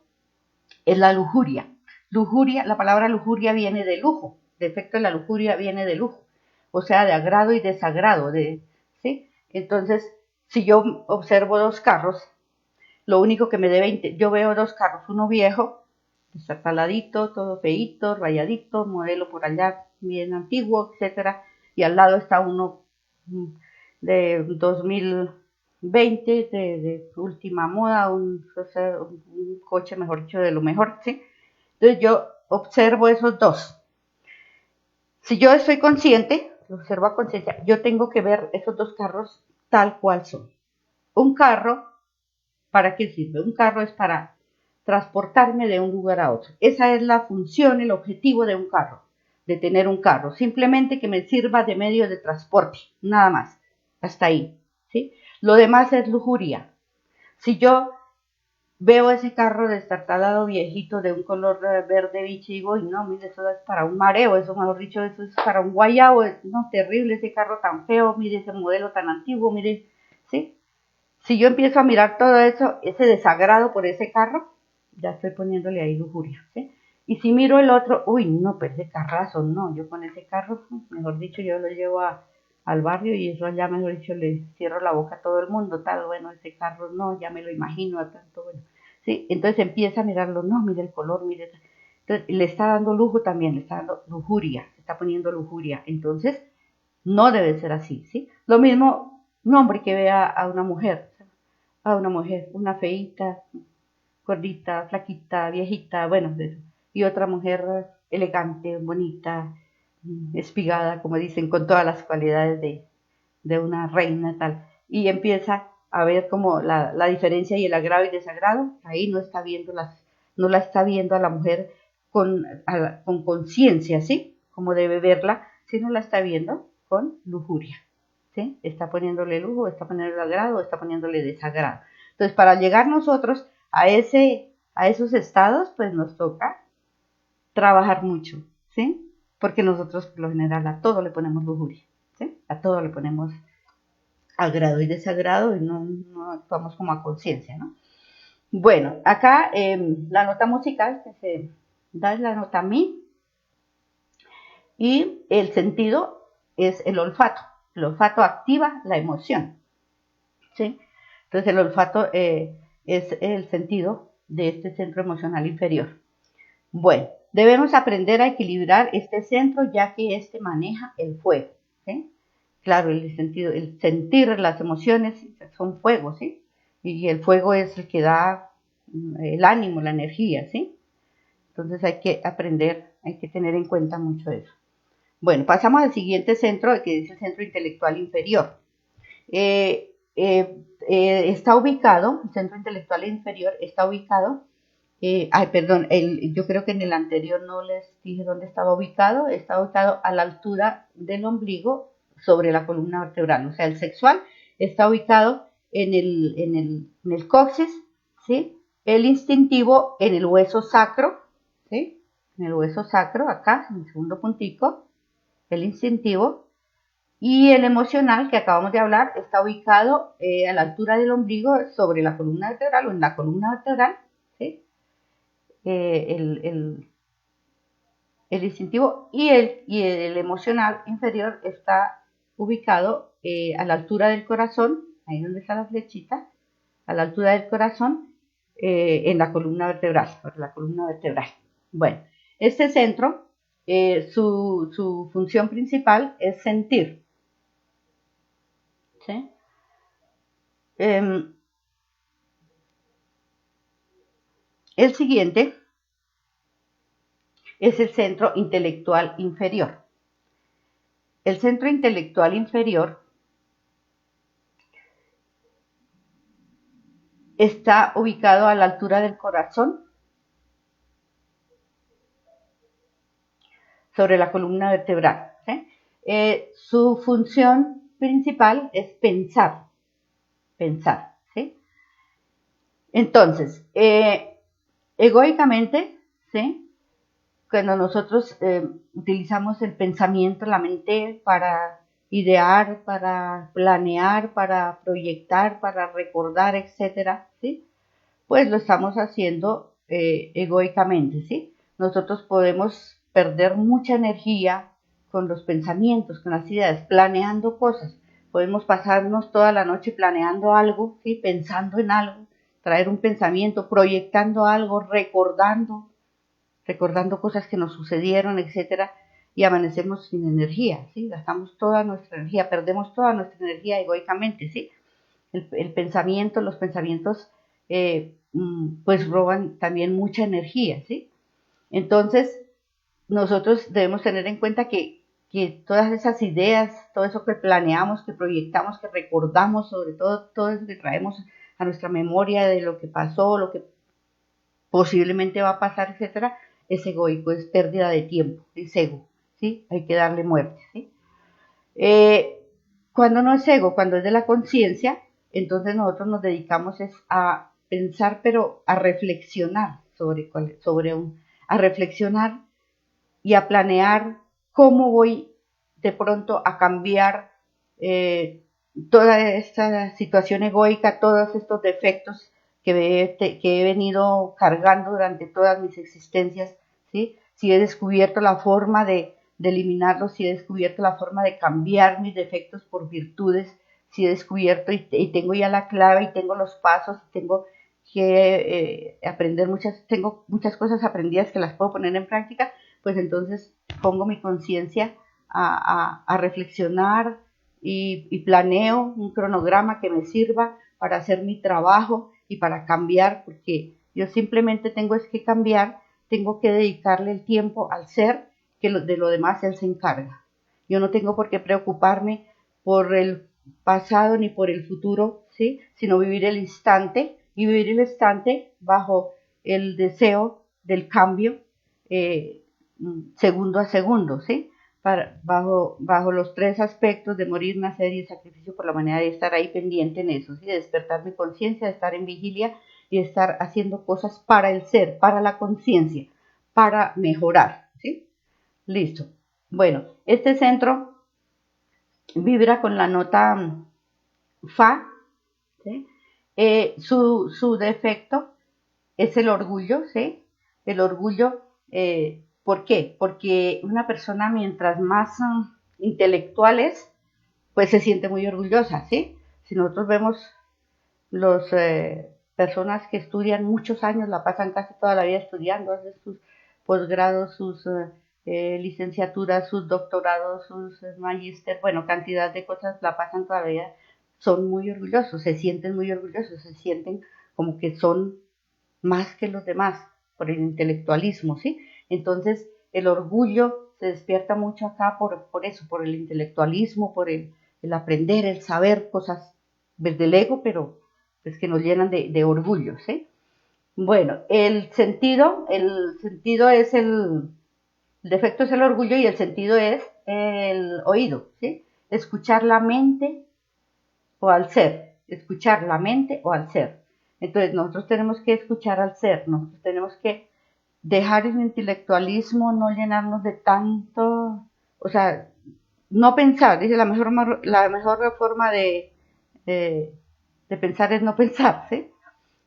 Speaker 1: es la lujuria. Lujuria, la palabra lujuria viene de lujo, defecto de la lujuria viene de lujo, o sea, de agrado y desagrado, ¿sí? Entonces, si yo observo dos carros, lo único que me debe, yo veo dos carros, uno viejo, está taladito, todo feíto, rayadito, modelo por allá bien antiguo, etcétera, y al lado está uno de 2020, de última moda, o sea, un coche, mejor dicho, de lo mejor, ¿sí? Entonces yo observo esos dos. Si yo estoy consciente, lo observo a conciencia, yo tengo que ver esos dos carros tal cual son. Un carro, ¿para qué sirve? Un carro es para transportarme de un lugar a otro. Esa es la función, el objetivo de un carro, de tener un carro. Simplemente que me sirva de medio de transporte, nada más. Hasta ahí, ¿sí? Lo demás es lujuria. Si yo veo ese carro destartalado viejito de un color verde biche y digo, no, mire, eso es para un mareo, eso mejor dicho, eso es para un guayabo, no, terrible ese carro tan feo, mire ese modelo tan antiguo, mire, ¿sí? Si yo empiezo a mirar todo eso, ese desagrado por ese carro, ya estoy poniéndole ahí lujuria, ¿sí? Y si miro el otro, uy, no, pero ese carrazo, no, yo con ese carro, mejor dicho, yo lo llevo al barrio y eso allá, mejor dicho, le cierro la boca a todo el mundo, tal, bueno, ese carro no, ya me lo imagino a tanto, bueno, ¿sí? Entonces empieza a mirarlo, no, mire el color, mire, Entonces, le está dando lujo también, le está dando lujuria, se está poniendo lujuria. Entonces, no debe ser así, ¿sí? Lo mismo un hombre que vea a una mujer, una feíta, gordita, flaquita, viejita, bueno, y otra mujer elegante, bonita, espigada, como dicen, con todas las cualidades de una reina tal, y empieza a ver como la diferencia y el agrado y desagrado, ahí no la está viendo a la mujer con conciencia, ¿sí? Como debe verla, sino la está viendo con lujuria, ¿sí? Está poniéndole lujo, está poniéndole agrado, está poniéndole desagrado. Entonces, para llegar nosotros a esos estados, pues nos toca trabajar mucho, ¿sí? Porque nosotros, por lo general, a todo le ponemos lujuria, ¿sí? A todo le ponemos agrado y desagrado y no actuamos como a conciencia, ¿no? Bueno, acá la nota musical que se da es la nota mi y el sentido es el olfato. El olfato activa la emoción, ¿sí? Entonces el olfato es el sentido de este centro emocional inferior. Bueno, debemos aprender a equilibrar este centro ya que este maneja el fuego, ¿sí? Claro, el sentir las emociones son fuego, ¿sí? Y el fuego es el que da el ánimo, la energía, ¿sí? Entonces hay que aprender, hay que tener en cuenta mucho eso. Bueno, pasamos al siguiente centro, que es el centro intelectual inferior. Está ubicado, el centro intelectual inferior está ubicado, perdón, yo creo que en el anterior no les dije dónde está ubicado a la altura del ombligo sobre la columna vertebral, o sea, el sexual está ubicado en el coxis, ¿sí? El instintivo en el hueso sacro, ¿sí? En el hueso sacro, acá, en el segundo puntico, el instintivo, y el emocional que acabamos de hablar está ubicado a la altura del ombligo sobre la columna vertebral o en la columna vertebral, ¿sí? El instintivo y el emocional inferior está ubicado a la altura del corazón, ahí donde está la flechita, a la altura del corazón, en la columna vertebral, por la columna vertebral. Bueno, este centro, su función principal es sentir, ¿sí? El siguiente es el centro intelectual inferior. El centro intelectual inferior está ubicado a la altura del corazón, sobre la columna vertebral, ¿sí? Su función principal es pensar, ¿sí? Entonces, egoicamente, ¿sí? Cuando nosotros utilizamos el pensamiento, la mente para idear, para planear, para proyectar, para recordar, etcétera, ¿sí? Pues lo estamos haciendo egoicamente, ¿sí? Nosotros podemos perder mucha energía con los pensamientos, con las ideas, planeando cosas. Podemos pasarnos toda la noche planeando algo, ¿sí? Pensando en algo, traer un pensamiento, proyectando algo, recordando cosas que nos sucedieron, etcétera, y amanecemos sin energía, ¿sí? Gastamos toda nuestra energía, perdemos toda nuestra energía egoicamente, ¿sí? El pensamiento, los pensamientos, pues roban también mucha energía, ¿sí? Entonces, nosotros debemos tener en cuenta que todas esas ideas, todo eso que planeamos, que proyectamos, que recordamos, sobre todo eso que traemos a nuestra memoria de lo que pasó, lo que posiblemente va a pasar, etcétera, es egoico, es pérdida de tiempo, es ego, ¿sí? Hay que darle muerte, ¿sí? Cuando no es ego, cuando es de la conciencia, entonces nosotros nos dedicamos es a pensar, pero a reflexionar a reflexionar y a planear cómo voy de pronto a cambiar toda esta situación egoica, todos estos defectos que he venido cargando durante todas mis existencias, ¿sí? Si he descubierto la forma de eliminarlos, si he descubierto la forma de cambiar mis defectos por virtudes, si he descubierto y tengo ya la clave y tengo los pasos, tengo que aprender tengo muchas cosas aprendidas que las puedo poner en práctica, pues entonces pongo mi conciencia a reflexionar y planeo un cronograma que me sirva para hacer mi trabajo y para cambiar, porque yo simplemente tengo es que cambiar, tengo que dedicarle el tiempo al ser, que de lo demás él se encarga. Yo no tengo por qué preocuparme por el pasado ni por el futuro, ¿sí? Sino vivir el instante y vivir el instante bajo el deseo del cambio segundo a segundo, ¿sí? Bajo los tres aspectos de morir, nacer y sacrificio por la humanidad, de estar ahí pendiente en eso, ¿sí? De despertar mi conciencia, de estar en vigilia y de estar haciendo cosas para el ser, para la conciencia, para mejorar, ¿sí? Listo. Bueno, este centro vibra con la nota Fa, ¿sí? Su defecto es el orgullo, ¿sí? El orgullo, ¿por qué? Porque una persona mientras más intelectual es, pues se siente muy orgullosa, ¿sí? Si nosotros vemos los personas que estudian muchos años, la pasan casi toda la vida estudiando, hacen sus posgrados, sus licenciaturas, sus doctorados, sus magíster, bueno, cantidad de cosas, la pasan toda la vida, son muy orgullosos, se sienten muy orgullosos, se sienten como que son más que los demás por el intelectualismo, ¿sí? Entonces, el orgullo se despierta mucho acá por eso, por el intelectualismo, por el aprender, el saber cosas desde el ego, pero pues que nos llenan de orgullo, ¿sí? Bueno, el sentido es el defecto es el orgullo y el sentido es el oído, ¿sí? Escuchar la mente o al ser, escuchar la mente o al ser. Entonces nosotros tenemos que escuchar al ser, nosotros tenemos que dejar el intelectualismo, no llenarnos de tanto, o sea, no pensar, dice la mejor forma de, de pensar es no pensar, ¿sí?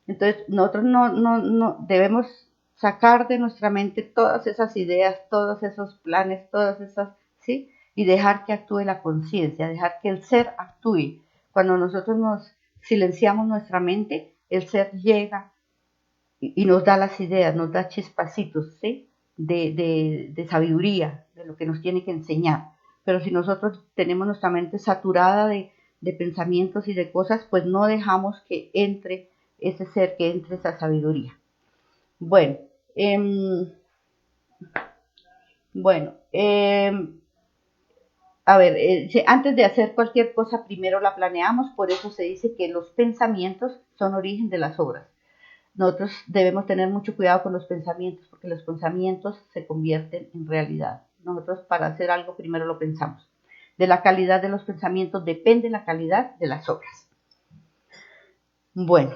Speaker 1: Entonces nosotros no debemos sacar de nuestra mente todas esas ideas, todos esos planes, todas esas, ¿sí? Y dejar que actúe la conciencia, dejar que el ser actúe. Cuando nosotros nos silenciamos nuestra mente, el ser llega y nos da las ideas, nos da chispacitos, ¿sí? De sabiduría, de lo que nos tiene que enseñar. Pero si nosotros tenemos nuestra mente saturada de pensamientos y de cosas, pues no dejamos que entre ese ser, que entre esa sabiduría. Bueno, eh, bueno, a ver, antes de hacer cualquier cosa, primero la planeamos, por eso se dice que los pensamientos son origen de las obras. Nosotros debemos tener mucho cuidado con los pensamientos, porque los pensamientos se convierten en realidad. Nosotros para hacer algo primero lo pensamos. De la calidad de los pensamientos depende la calidad de las obras. Bueno,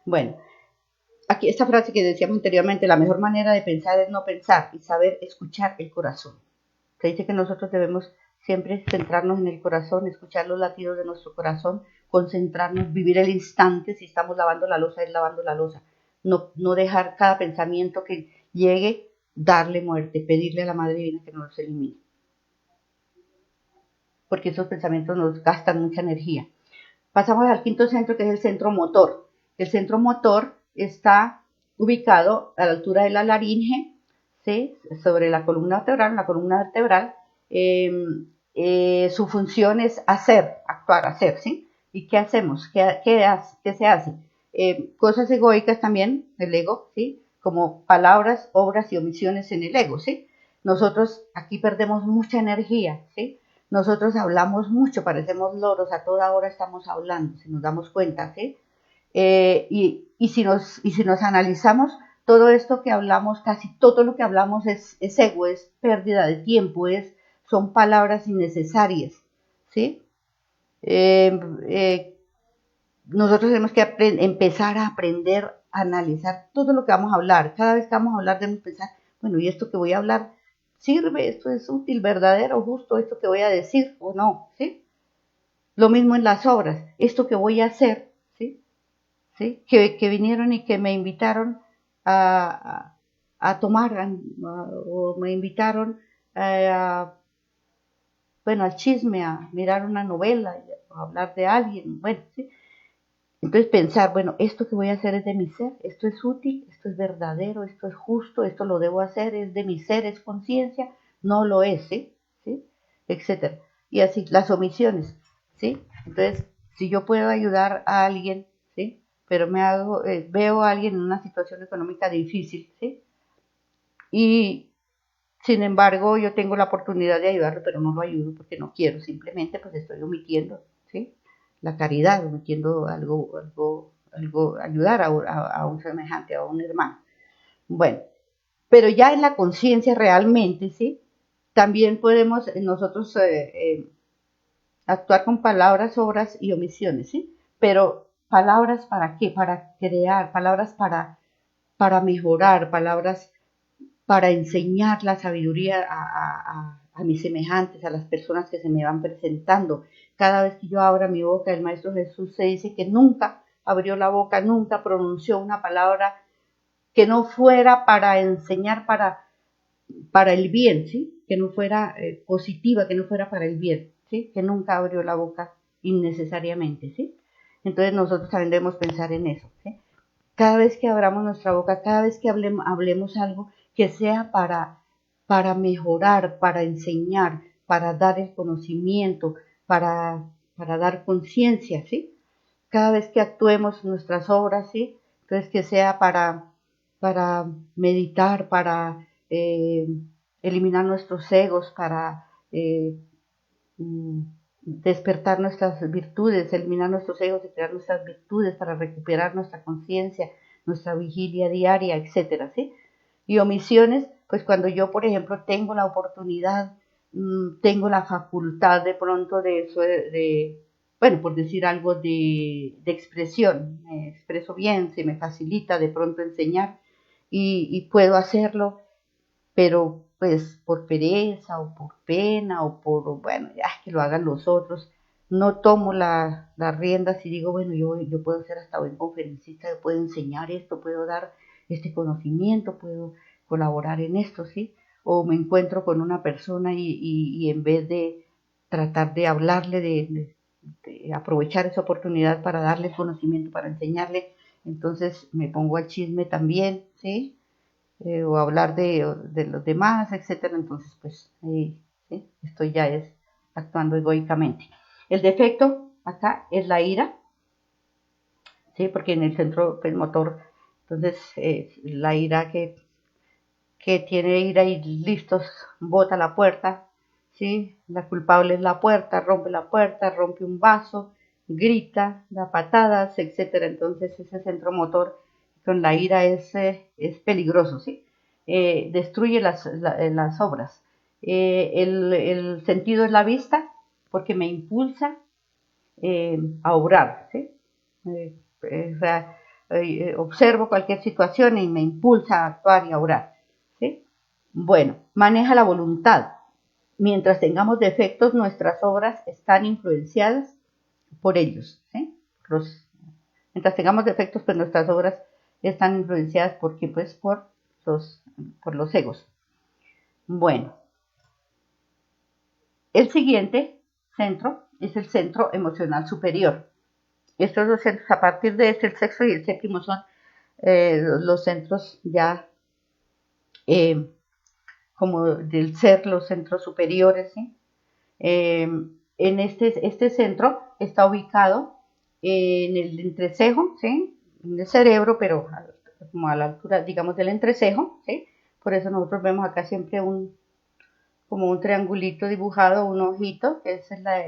Speaker 1: bueno, aquí esta frase que decíamos anteriormente, la mejor manera de pensar es no pensar y saber escuchar el corazón. Se dice que nosotros debemos siempre centrarnos en el corazón, escuchar los latidos de nuestro corazón, concentrarnos, vivir el instante. Si estamos lavando la loza, es lavando la loza. No dejar cada pensamiento que llegue, darle muerte, pedirle a la Madre Divina que nos los elimine. Porque esos pensamientos nos gastan mucha energía. Pasamos al quinto centro, que es el centro motor. El centro motor está ubicado a la altura de la laringe, ¿sí? Sobre la columna vertebral. Su función es hacer, actuar, hacer, ¿sí? ¿Y qué hacemos? ¿Qué se hace? Cosas egoicas también, el ego, ¿sí? Como palabras, obras y omisiones en el ego, ¿sí? Nosotros aquí perdemos mucha energía, ¿sí? Nosotros hablamos mucho, parecemos loros, a toda hora estamos hablando, si nos damos cuenta, ¿sí? Y si nos analizamos, todo esto que hablamos, casi todo lo que hablamos es ego, es pérdida de tiempo, son palabras innecesarias, ¿sí? Eh, eh, Nosotros tenemos que empezar a aprender a analizar todo lo que vamos a hablar. Cada vez que vamos a hablar debemos pensar, bueno, ¿y esto que voy a hablar sirve? ¿Esto es útil, verdadero, justo, esto que voy a decir o no? ¿Sí? Lo mismo en las obras, esto que voy a hacer, ¿sí? ¿Sí? Que vinieron y que me invitaron a tomar, o me invitaron bueno, al chisme, a mirar una novela. o hablar de alguien, bueno, ¿sí? Entonces pensar, bueno, esto que voy a hacer es de mi ser, esto es útil, esto es verdadero, esto es justo, esto lo debo hacer, es de mi ser, es conciencia, no lo es, ¿sí? ¿Sí? Etcétera. Y así, las omisiones, ¿sí? Entonces, si yo puedo ayudar a alguien, ¿sí? Pero veo a alguien en una situación económica difícil, ¿sí? Y sin embargo, yo tengo la oportunidad de ayudarlo, pero no lo ayudo porque no quiero, simplemente pues estoy omitiendo, ¿sí? La caridad, omitiendo ayudar a un semejante, a un hermano. Bueno, pero ya en la conciencia realmente, ¿sí? También podemos nosotros actuar con palabras, obras y omisiones, ¿sí? Pero palabras para qué? Para crear, palabras para mejorar, palabras para enseñar la sabiduría a mis semejantes, a las personas que se me van presentando. Cada vez que yo abra mi boca, el Maestro Jesús se dice que nunca abrió la boca, nunca pronunció una palabra que no fuera para enseñar para el bien, ¿sí? Que no fuera positiva, que no fuera para el bien, ¿sí? Que nunca abrió la boca innecesariamente, ¿sí? Entonces nosotros también debemos pensar en eso, ¿sí? Cada vez que abramos nuestra boca, cada vez que hablemos algo que sea para mejorar, para enseñar, para dar el conocimiento, para dar conciencia, ¿sí? Cada vez que actuemos nuestras obras, ¿sí? Entonces que sea para meditar, para eliminar nuestros egos, para despertar nuestras virtudes, eliminar nuestros egos y crear nuestras virtudes para recuperar nuestra conciencia, nuestra vigilia diaria, etcétera, ¿sí? Y omisiones, pues cuando yo, por ejemplo, tengo la oportunidad, tengo la facultad de pronto bueno, por decir algo de expresión, me expreso bien, se me facilita de pronto enseñar y puedo hacerlo, pero pues por pereza o por pena o por, bueno, ya que lo hagan los otros, no tomo las riendas y digo, bueno, yo puedo ser hasta buen conferencista, yo puedo enseñar esto, puedo dar este conocimiento, puedo colaborar en esto, ¿sí? O me encuentro con una persona y en vez de tratar de hablarle, de aprovechar esa oportunidad para darle conocimiento, para enseñarle, entonces me pongo al chisme también, ¿sí? O hablar de los demás, etcétera. Entonces, pues ahí ¿sí? Estoy ya es actuando egoicamente. El defecto acá es la ira, ¿sí? Porque en el centro pues, motor, entonces la ira que tiene ira y listos, bota la puerta, ¿sí? La culpable es la puerta, rompe un vaso, grita, da patadas, etcétera. Entonces ese centro motor con la ira es peligroso, ¿sí? Destruye las obras. El sentido es la vista porque me impulsa a obrar, ¿sí? O sea, observo cualquier situación y me impulsa a actuar y a obrar, ¿sí? Bueno, maneja la voluntad. Mientras tengamos defectos, nuestras obras están influenciadas por ellos, ¿sí? Mientras tengamos defectos, pues nuestras obras están influenciadas porque, pues, los, por los egos. Bueno, el siguiente centro es el centro emocional superior. Estos dos centros, a partir de este, el sexto y el séptimo son los centros ya como del ser, los centros superiores. ¿Sí? En este centro está ubicado en el entrecejo, ¿sí? En el cerebro, pero como a la altura, digamos, del entrecejo. ¿Sí? Por eso nosotros vemos acá siempre como un triangulito dibujado, un ojito, que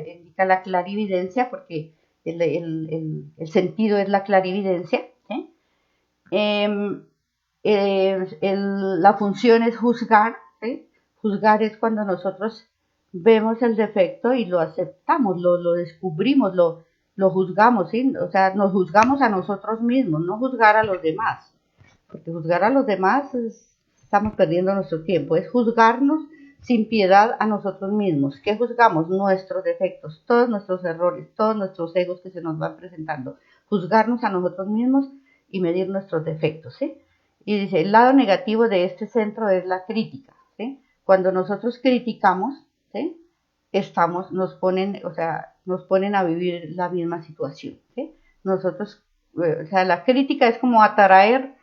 Speaker 1: indica la clarividencia, porque el sentido es la clarividencia. ¿Sí? La función es juzgar, ¿sí? Juzgar es cuando nosotros vemos el defecto y lo aceptamos, lo descubrimos, lo juzgamos, ¿sí? O sea, nos juzgamos a nosotros mismos, no juzgar a los demás, porque juzgar a los demás estamos perdiendo nuestro tiempo, es juzgarnos sin piedad a nosotros mismos. ¿Qué juzgamos? Nuestros defectos, todos nuestros errores, todos nuestros egos que se nos van presentando. Juzgarnos a nosotros mismos y medir nuestros defectos, ¿sí? Y dice, el lado negativo de este centro es la crítica, ¿sí? Cuando nosotros criticamos, ¿sí? Nos ponen, o sea, nos ponen a vivir la misma situación, ¿sí? Nosotros, o sea, la crítica es como atraer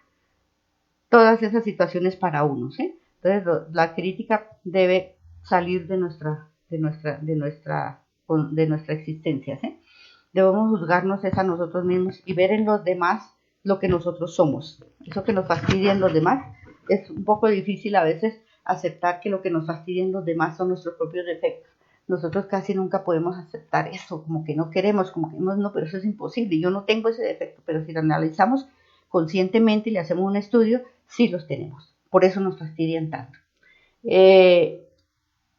Speaker 1: todas esas situaciones para uno, ¿sí? Entonces, la crítica debe salir de nuestra existencia, ¿sí? Debemos juzgarnos es a nosotros mismos y ver en los demás lo que nosotros somos. Eso que nos fastidia en los demás es un poco difícil a veces aceptar que lo que nos fastidia en los demás son nuestros propios defectos. Nosotros casi nunca podemos aceptar eso, como que no queremos, como que no, pero eso es imposible, yo no tengo ese defecto, pero si lo analizamos conscientemente y le hacemos un estudio, sí los tenemos. Por eso nos fastidian tanto. El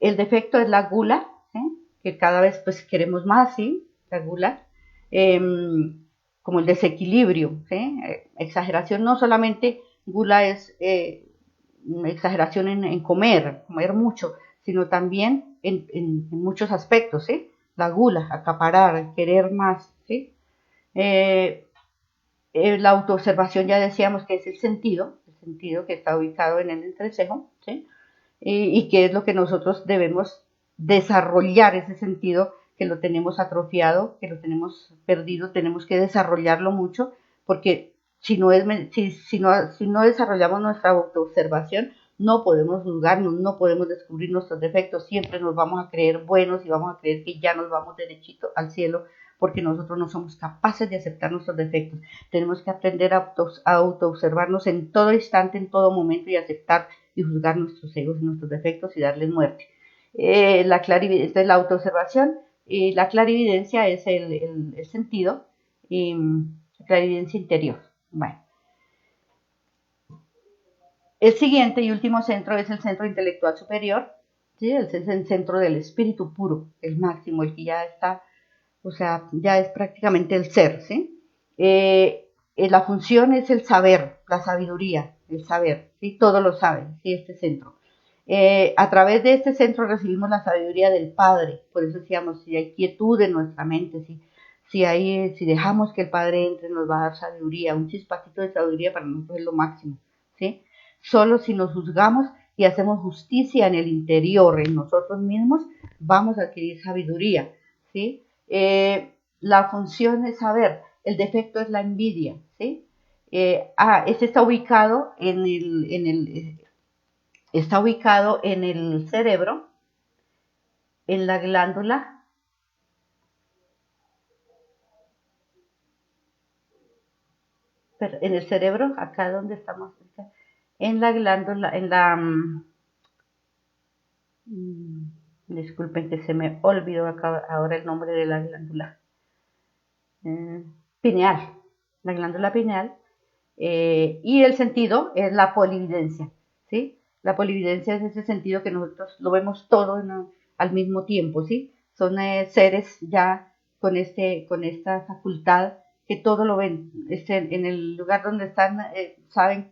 Speaker 1: defecto es la gula, ¿sí? Que cada vez pues queremos más, ¿sí? La gula. Como el desequilibrio, ¿sí? Exageración, no solamente gula es exageración en comer mucho, sino también en muchos aspectos, ¿sí? La gula, acaparar, querer más, ¿sí? La autoobservación ya decíamos que es el sentido que está ubicado en el entrecejo, ¿sí? Y que es lo que nosotros debemos desarrollar, ese sentido que lo tenemos atrofiado, que lo tenemos perdido, tenemos que desarrollarlo mucho, porque si no desarrollamos nuestra autoobservación, no podemos juzgarnos, no podemos descubrir nuestros defectos, siempre nos vamos a creer buenos y vamos a creer que ya nos vamos derechito al cielo, porque nosotros no somos capaces de aceptar nuestros defectos. Tenemos que aprender a autoobservarnos en todo instante, en todo momento, y aceptar y juzgar nuestros egos y nuestros defectos y darles muerte. La clarividencia es la autoobservación, y la clarividencia es el sentido, y la clarividencia interior. Bueno. El siguiente y último centro es el centro intelectual superior, ¿sí? Es el centro del espíritu puro, el máximo, el que ya está, o sea, ya es prácticamente el ser, ¿sí? La función es el saber, la sabiduría, el saber, ¿sí? Todo lo sabe, ¿sí? Este centro. A través de este centro recibimos la sabiduría del Padre, por eso decíamos, si hay quietud en nuestra mente, si dejamos que el Padre entre, nos va a dar sabiduría, un chispacito de sabiduría para nosotros es lo máximo, ¿sí? Solo si nos juzgamos y hacemos justicia en el interior, en nosotros mismos, vamos a adquirir sabiduría, ¿sí? La función es saber, el defecto es la envidia, ¿sí? Este está ubicado está ubicado en el cerebro, en la glándula en el cerebro, acá donde estamos, en la glándula, disculpen que se me olvidó acá ahora el nombre de la glándula, pineal, la glándula pineal, y el sentido es la polividencia, ¿sí? La polividencia es ese sentido que nosotros lo vemos todo al mismo tiempo, ¿sí? Son seres ya con esta facultad que todo lo ven, en el lugar donde están, saben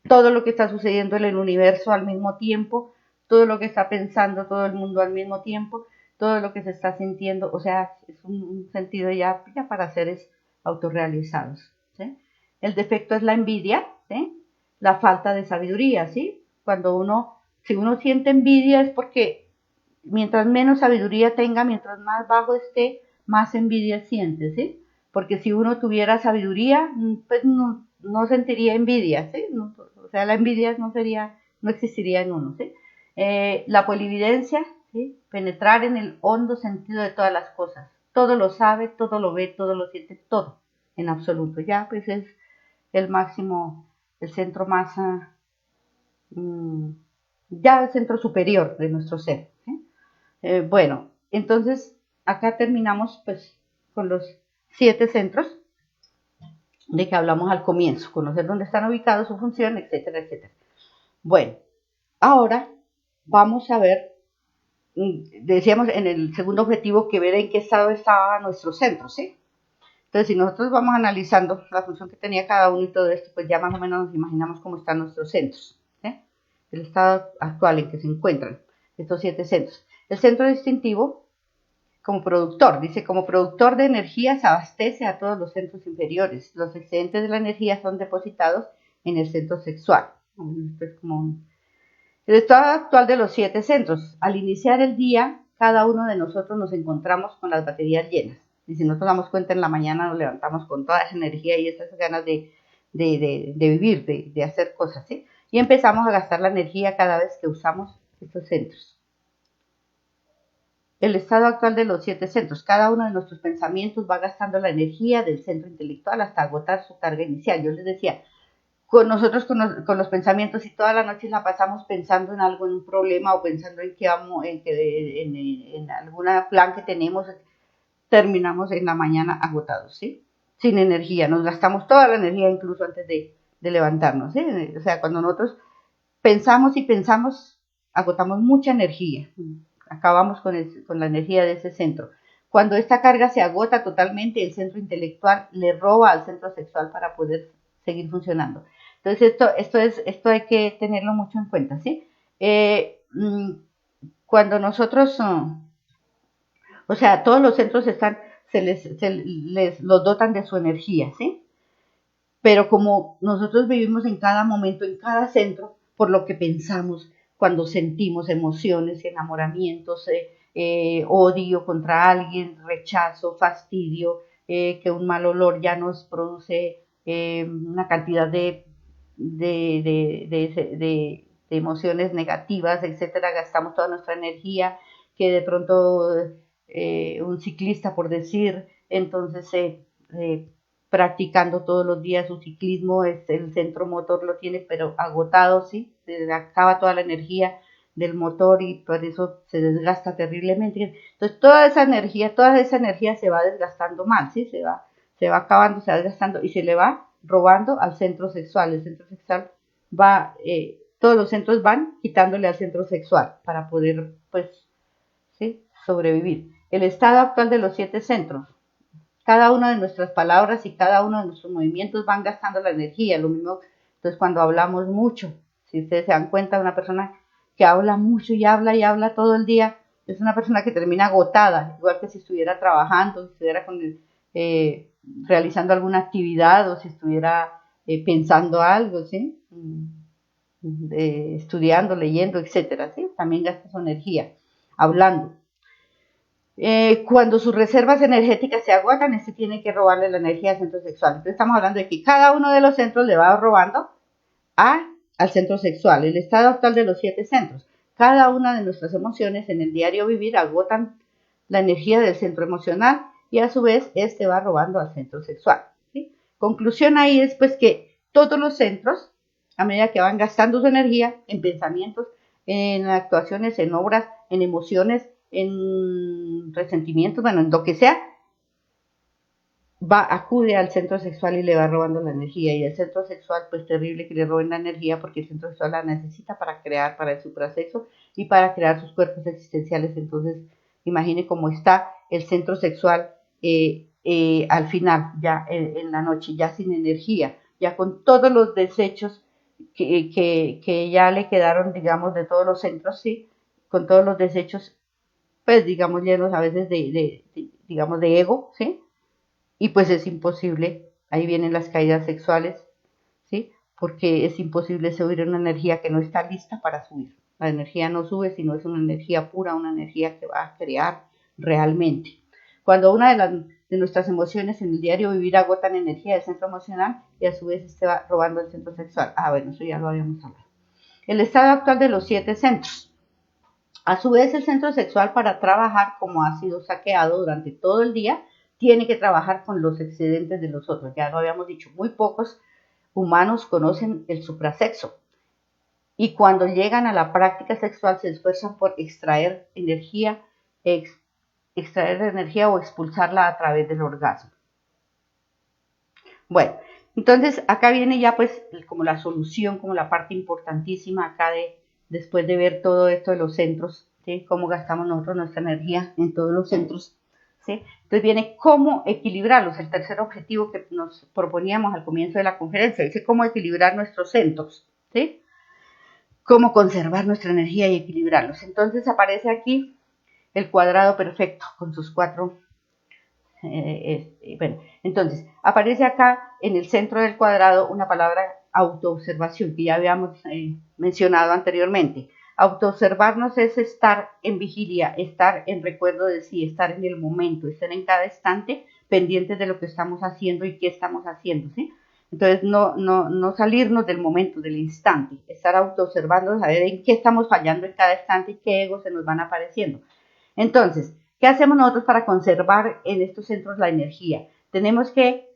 Speaker 1: todo lo que está sucediendo en el universo al mismo tiempo, todo lo que está pensando todo el mundo al mismo tiempo, todo lo que se está sintiendo, o sea, es un sentido ya para seres autorrealizados, ¿sí? El defecto es la envidia, ¿sí? La falta de sabiduría, ¿sí? Si uno siente envidia es porque mientras menos sabiduría tenga, mientras más bajo esté, más envidia siente, ¿sí? Porque si uno tuviera sabiduría, pues no sentiría envidia, ¿sí? O sea, la envidia no existiría en uno, ¿sí? La polividencia, ¿sí? Penetrar en el hondo sentido de todas las cosas. Todo lo sabe, todo lo ve, todo lo siente, todo, en absoluto. Ya, pues es el máximo, el centro más, ya el centro superior de nuestro ser, ¿sí? Bueno, entonces acá terminamos pues con los 7 centros de que hablamos al comienzo, conocer dónde están ubicados, su función, etcétera, etcétera. Bueno, ahora vamos a ver, decíamos en el segundo objetivo que ver en qué estado estaba nuestro centro, ¿sí? Entonces, si nosotros vamos analizando la función que tenía cada uno y todo esto, pues ya más o menos nos imaginamos cómo están nuestros centros, ¿sí? El estado actual en que se encuentran estos 7 centros. El centro distintivo, como productor, dice, como productor de energía se abastece a todos los centros inferiores. Los excedentes de la energía son depositados en el centro sexual. Esto es como el estado actual de los 7 centros. Al iniciar el día, cada uno de nosotros nos encontramos con las baterías llenas. Y si nosotros damos cuenta, en la mañana nos levantamos con toda esa energía y esas ganas de vivir, de hacer cosas, ¿sí? Y empezamos a gastar la energía cada vez que usamos estos centros. El estado actual de los 7 centros. Cada uno de nuestros pensamientos va gastando la energía del centro intelectual hasta agotar su carga inicial. Yo les decía, nosotros con los pensamientos, y toda la noche la pasamos pensando en algo, en un problema, o pensando en que vamos, en algún plan que tenemos, terminamos en la mañana agotados, ¿sí? Sin energía, nos gastamos toda la energía incluso antes de levantarnos, ¿sí? O sea, cuando nosotros pensamos y pensamos, agotamos mucha energía, acabamos con la energía de ese centro. Cuando esta carga se agota totalmente, el centro intelectual le roba al centro sexual para poder seguir funcionando. Entonces, esto hay que tenerlo mucho en cuenta, ¿sí? Cuando nosotros, o sea, todos los centros los dotan de su energía, ¿sí? Pero como nosotros vivimos en cada momento, en cada centro, por lo que pensamos, cuando sentimos emociones, enamoramientos, odio contra alguien, rechazo, fastidio, que un mal olor ya nos produce una cantidad de emociones negativas, etcétera, gastamos toda nuestra energía, que de pronto un ciclista, por decir, entonces practicando todos los días su ciclismo, el centro motor lo tiene pero agotado, ¿sí? Se acaba toda la energía del motor y por eso se desgasta terriblemente. Entonces toda esa energía se va desgastando mal, ¿sí? Se va acabando, se va desgastando y se le va robando al centro sexual. El centro sexual va, todos los centros van quitándole al centro sexual para poder, pues, ¿sí? Sobrevivir. El estado actual de los 7 centros. Cada una de nuestras palabras y cada uno de nuestros movimientos van gastando la energía. Lo mismo, entonces, cuando hablamos mucho, si ustedes se dan cuenta, una persona que habla mucho y habla todo el día, es una persona que termina agotada, igual que si estuviera trabajando, si estuviera realizando alguna actividad o si estuviera pensando algo, ¿sí? Estudiando, leyendo, etcétera, ¿sí? También gasta su energía hablando. Cuando sus reservas energéticas se agotan, este tiene que robarle la energía al centro sexual. Entonces estamos hablando de que cada uno de los centros le va robando al centro sexual. El estado actual de los 7 centros. Cada una de nuestras emociones en el diario vivir agotan la energía del centro emocional y a su vez este va robando al centro sexual, ¿sí? Conclusión ahí es pues que todos los centros, a medida que van gastando su energía en pensamientos, en actuaciones, en obras, en emociones, en resentimientos, bueno, en lo que sea, acude al centro sexual y le va robando la energía. Y el centro sexual, pues terrible que le roben la energía porque el centro sexual la necesita para crear, para el suprasexo y para crear sus cuerpos existenciales. Entonces, imagine cómo está el centro sexual al final, ya en la noche, ya sin energía, ya con todos los desechos que ya le quedaron, digamos, de todos los centros, sí, con todos los desechos, pues digamos, llenos a veces digamos, de ego, ¿sí? Y pues es imposible, ahí vienen las caídas sexuales, ¿sí? Porque es imposible subir una energía que no está lista para subir. La energía no sube, sino es una energía pura, una energía que va a crear realmente. Cuando una de nuestras emociones en el diario vivir agotan energía del centro emocional y a su vez se va robando el centro sexual. Bueno, eso ya lo habíamos hablado. El estado actual de los 7 centros. A su vez, el centro sexual, para trabajar como ha sido saqueado durante todo el día, tiene que trabajar con los excedentes de los otros. Ya lo habíamos dicho, muy pocos humanos conocen el suprasexo. Y cuando llegan a la práctica sexual se esfuerzan por extraer energía o expulsarla a través del orgasmo. Bueno, entonces acá viene ya pues como la solución, como la parte importantísima acá después de ver todo esto de los centros, ¿sí? Cómo gastamos nosotros nuestra energía en todos los centros, ¿sí? Entonces viene cómo equilibrarlos, el tercer objetivo que nos proponíamos al comienzo de la conferencia, dice cómo equilibrar nuestros centros, ¿sí? Cómo conservar nuestra energía y equilibrarlos. Entonces aparece aquí el cuadrado perfecto con sus 4. Bueno, entonces aparece acá en el centro del cuadrado una palabra autoobservación que ya habíamos mencionado anteriormente. Autoobservarnos es estar en vigilia, estar en recuerdo de sí, estar en el momento, estar en cada instante pendientes de lo que estamos haciendo y qué estamos haciendo, ¿sí? Entonces, no salirnos del momento, del instante, estar autoobservando, saber en qué estamos fallando en cada instante y qué egos se nos van apareciendo. Entonces, ¿qué hacemos nosotros para conservar en estos centros la energía? Tenemos que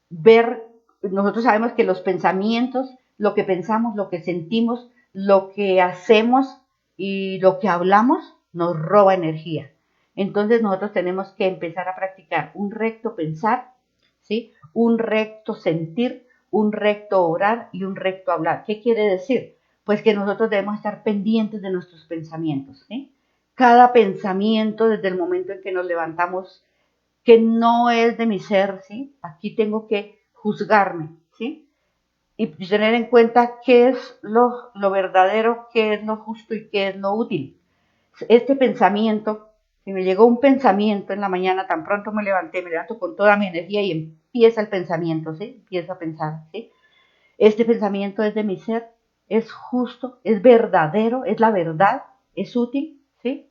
Speaker 1: ver, nosotros sabemos que los pensamientos, lo que pensamos, lo que sentimos, lo que hacemos y lo que hablamos nos roba energía. Entonces nosotros tenemos que empezar a practicar un recto pensar, ¿sí? Un recto sentir, un recto orar y un recto hablar. ¿Qué quiere decir? Pues que nosotros debemos estar pendientes de nuestros pensamientos, ¿sí? Cada pensamiento desde el momento en que nos levantamos que no es de mi ser, ¿sí? Aquí tengo que juzgarme, ¿sí? Y tener en cuenta qué es lo verdadero, qué es lo justo y qué es lo útil. Este pensamiento, si me llegó un pensamiento en la mañana, tan pronto me levanto con toda mi energía y empieza el pensamiento, ¿sí? Empiezo a pensar, ¿sí? Este pensamiento es de mi ser, es justo, es verdadero, es la verdad, es útil, ¿sí?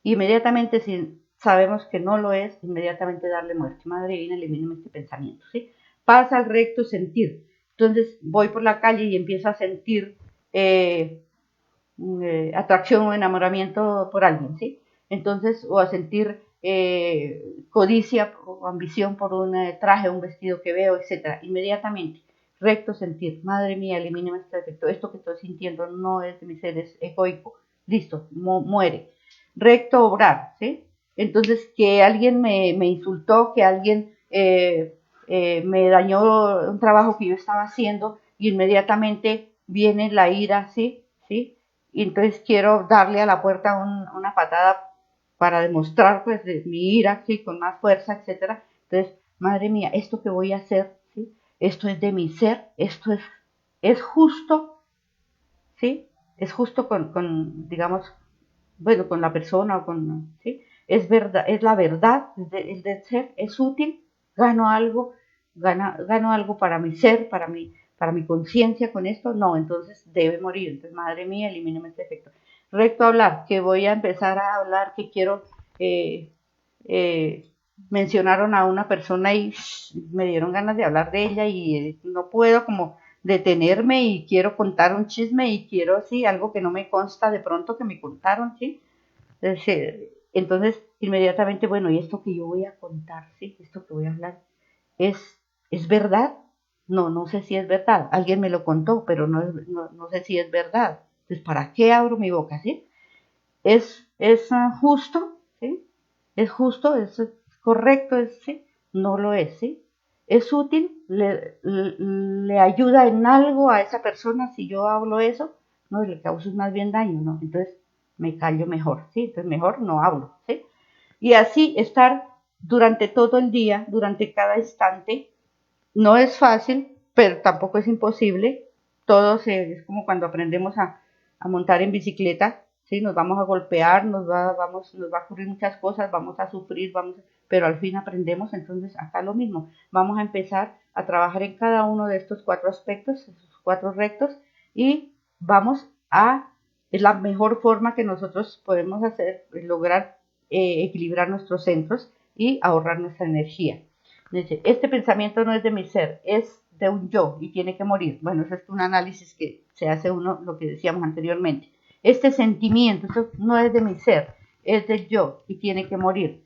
Speaker 1: Inmediatamente, si sabemos que no lo es, inmediatamente darle muerte. Madre divina, elimíname este pensamiento, ¿sí? Pasa al recto sentir. Entonces voy por la calle y empiezo a sentir atracción o enamoramiento por alguien, ¿sí? Entonces, o a sentir codicia o ambición por un traje, un vestido que veo, etcétera. Inmediatamente, recto sentir. Madre mía, elimíname este defecto. Esto que estoy sintiendo no es de mi ser, es egoico. Listo, muere. Recto obrar, ¿sí? Entonces, que alguien me insultó, que alguien me dañó un trabajo que yo estaba haciendo, y inmediatamente viene la ira, ¿sí? ¿Sí? Y entonces quiero darle a la puerta una patada para demostrar pues de mi ira, ¿sí? Con más fuerza, etcétera. Entonces, madre mía, esto que voy a hacer, ¿sí? Esto es de mi ser, esto es justo, ¿sí? Es justo digamos, bueno, con la persona o con, ¿sí? Es verdad, es la verdad, el del ser, es útil, gano algo, gano algo para mi ser, para mi conciencia con esto, no, entonces debe morir, entonces madre mía, elimíname este efecto. Recto hablar, que voy a empezar a hablar, que quiero, eh, eh, mencionaron a una persona y me dieron ganas de hablar de ella y no puedo como detenerme y quiero contar un chisme y quiero, sí, algo que no me consta de pronto que me contaron, sí. Entonces, inmediatamente, bueno, ¿y esto que yo voy a contar, sí? Esto que voy a hablar, ¿es, es verdad? No sé si es verdad. Alguien me lo contó, pero no sé si es verdad. Entonces, ¿para qué abro mi boca, sí? Es justo, ¿sí? Es justo, es correcto, ¿sí? No lo es, ¿sí? Es útil, le ayuda en algo a esa persona si yo hablo eso, no, le causa más bien daño, ¿no? Entonces me callo mejor, ¿sí? Entonces mejor no hablo, ¿sí? Y así estar durante todo el día, durante cada instante, no es fácil, pero tampoco es imposible. Es como cuando aprendemos a montar en bicicleta, ¿sí? Nos vamos a golpear, nos va a ocurrir muchas cosas, vamos a sufrir, pero al fin aprendemos. Entonces acá lo mismo, vamos a empezar a trabajar en cada uno de estos cuatro aspectos, estos cuatro rectos, y es la mejor forma que nosotros podemos hacer, lograr equilibrar nuestros centros y ahorrar nuestra energía. Dice, este pensamiento no es de mi ser, es de un yo y tiene que morir. Bueno, eso es un análisis que se hace uno, lo que decíamos anteriormente. Este sentimiento, esto no es de mi ser, es del yo y tiene que morir.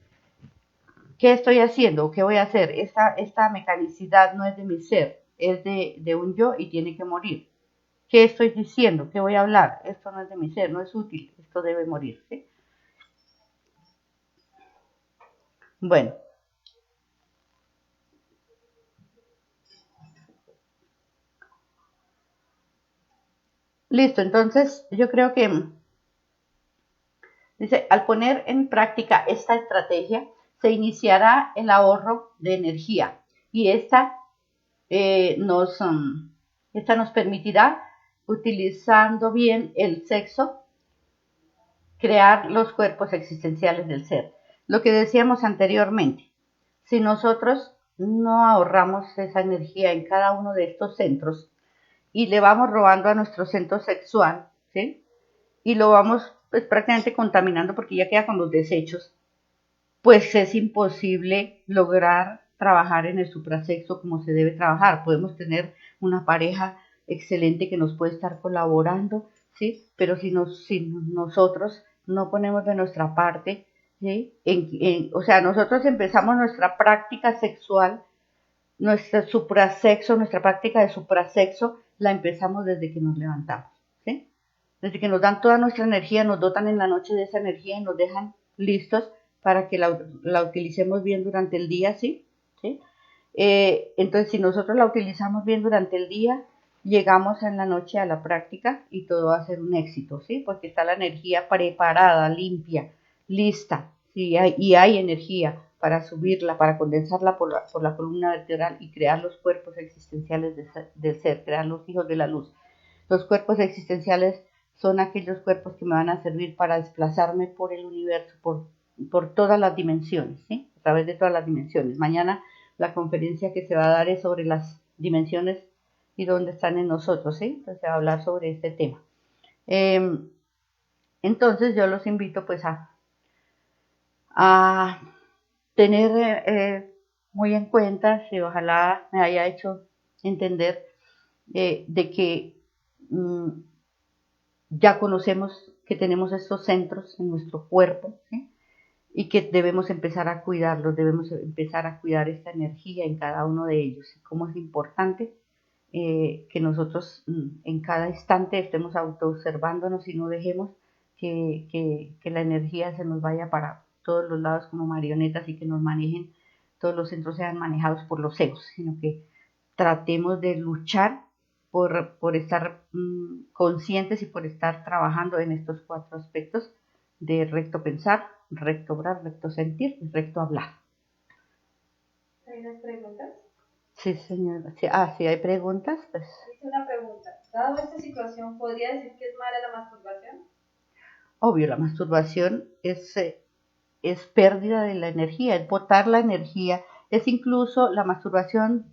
Speaker 1: ¿Qué estoy haciendo? ¿Qué voy a hacer? Esta mecanicidad no es de mi ser, es de un yo y tiene que morir. ¿Qué estoy diciendo? ¿Qué voy a hablar? Esto no es de mi ser, no es útil, esto debe morir. ¿Sí? Bueno, listo. Entonces, yo creo que dice, al poner en práctica esta estrategia, se iniciará el ahorro de energía y esta nos permitirá, utilizando bien el sexo, crear los cuerpos existenciales del ser. Lo que decíamos anteriormente, si nosotros no ahorramos esa energía en cada uno de estos centros y le vamos robando a nuestro centro sexual, ¿sí? y lo vamos pues prácticamente contaminando porque ya queda con los desechos, pues es imposible lograr trabajar en el suprasexo como se debe trabajar. Podemos tener una pareja excelente que nos puede estar colaborando, ¿sí? Pero si nosotros no ponemos de nuestra parte, ¿sí? O sea, nosotros empezamos nuestra práctica sexual, nuestra práctica de suprasexo, la empezamos desde que nos levantamos, ¿sí? Desde que nos dan toda nuestra energía, nos dotan en la noche de esa energía y nos dejan listos para que la utilicemos bien durante el día, ¿sí? ¿Sí? Entonces, si nosotros la utilizamos bien durante el día, llegamos en la noche a la práctica y todo va a ser un éxito, ¿sí? Porque está la energía preparada, limpia, lista, ¿sí? Y hay energía para subirla, para condensarla por la columna vertebral y crear los cuerpos existenciales del ser, crear los hijos de la luz. Los cuerpos existenciales son aquellos cuerpos que me van a servir para desplazarme por el universo, por todas las dimensiones, ¿sí? A través de todas las dimensiones. Mañana la conferencia que se va a dar es sobre las dimensiones y dónde están en nosotros, ¿sí? Entonces se va a hablar sobre este tema. Entonces yo los invito pues a tener muy en cuenta, si ojalá me haya hecho entender de que ya conocemos que tenemos estos centros en nuestro cuerpo, ¿sí? Y que debemos empezar a cuidarlos, debemos empezar a cuidar esta energía en cada uno de ellos. Cómo es importante que nosotros en cada instante estemos autoobservándonos y no dejemos que la energía se nos vaya para todos los lados como marionetas y que nos manejen, todos los centros sean manejados por los egos, sino que tratemos de luchar por estar conscientes y por estar trabajando en estos 4 aspectos de recto pensar, recto obrar, recto sentir y recto hablar.
Speaker 2: ¿Hay unas preguntas?
Speaker 1: Sí, señora. Sí, sí, hay preguntas. Pues.
Speaker 2: Hice una pregunta. Dado esta situación, ¿podría decir que es mala la masturbación?
Speaker 1: Obvio, la masturbación es pérdida de la energía, es botar la energía. Es incluso la masturbación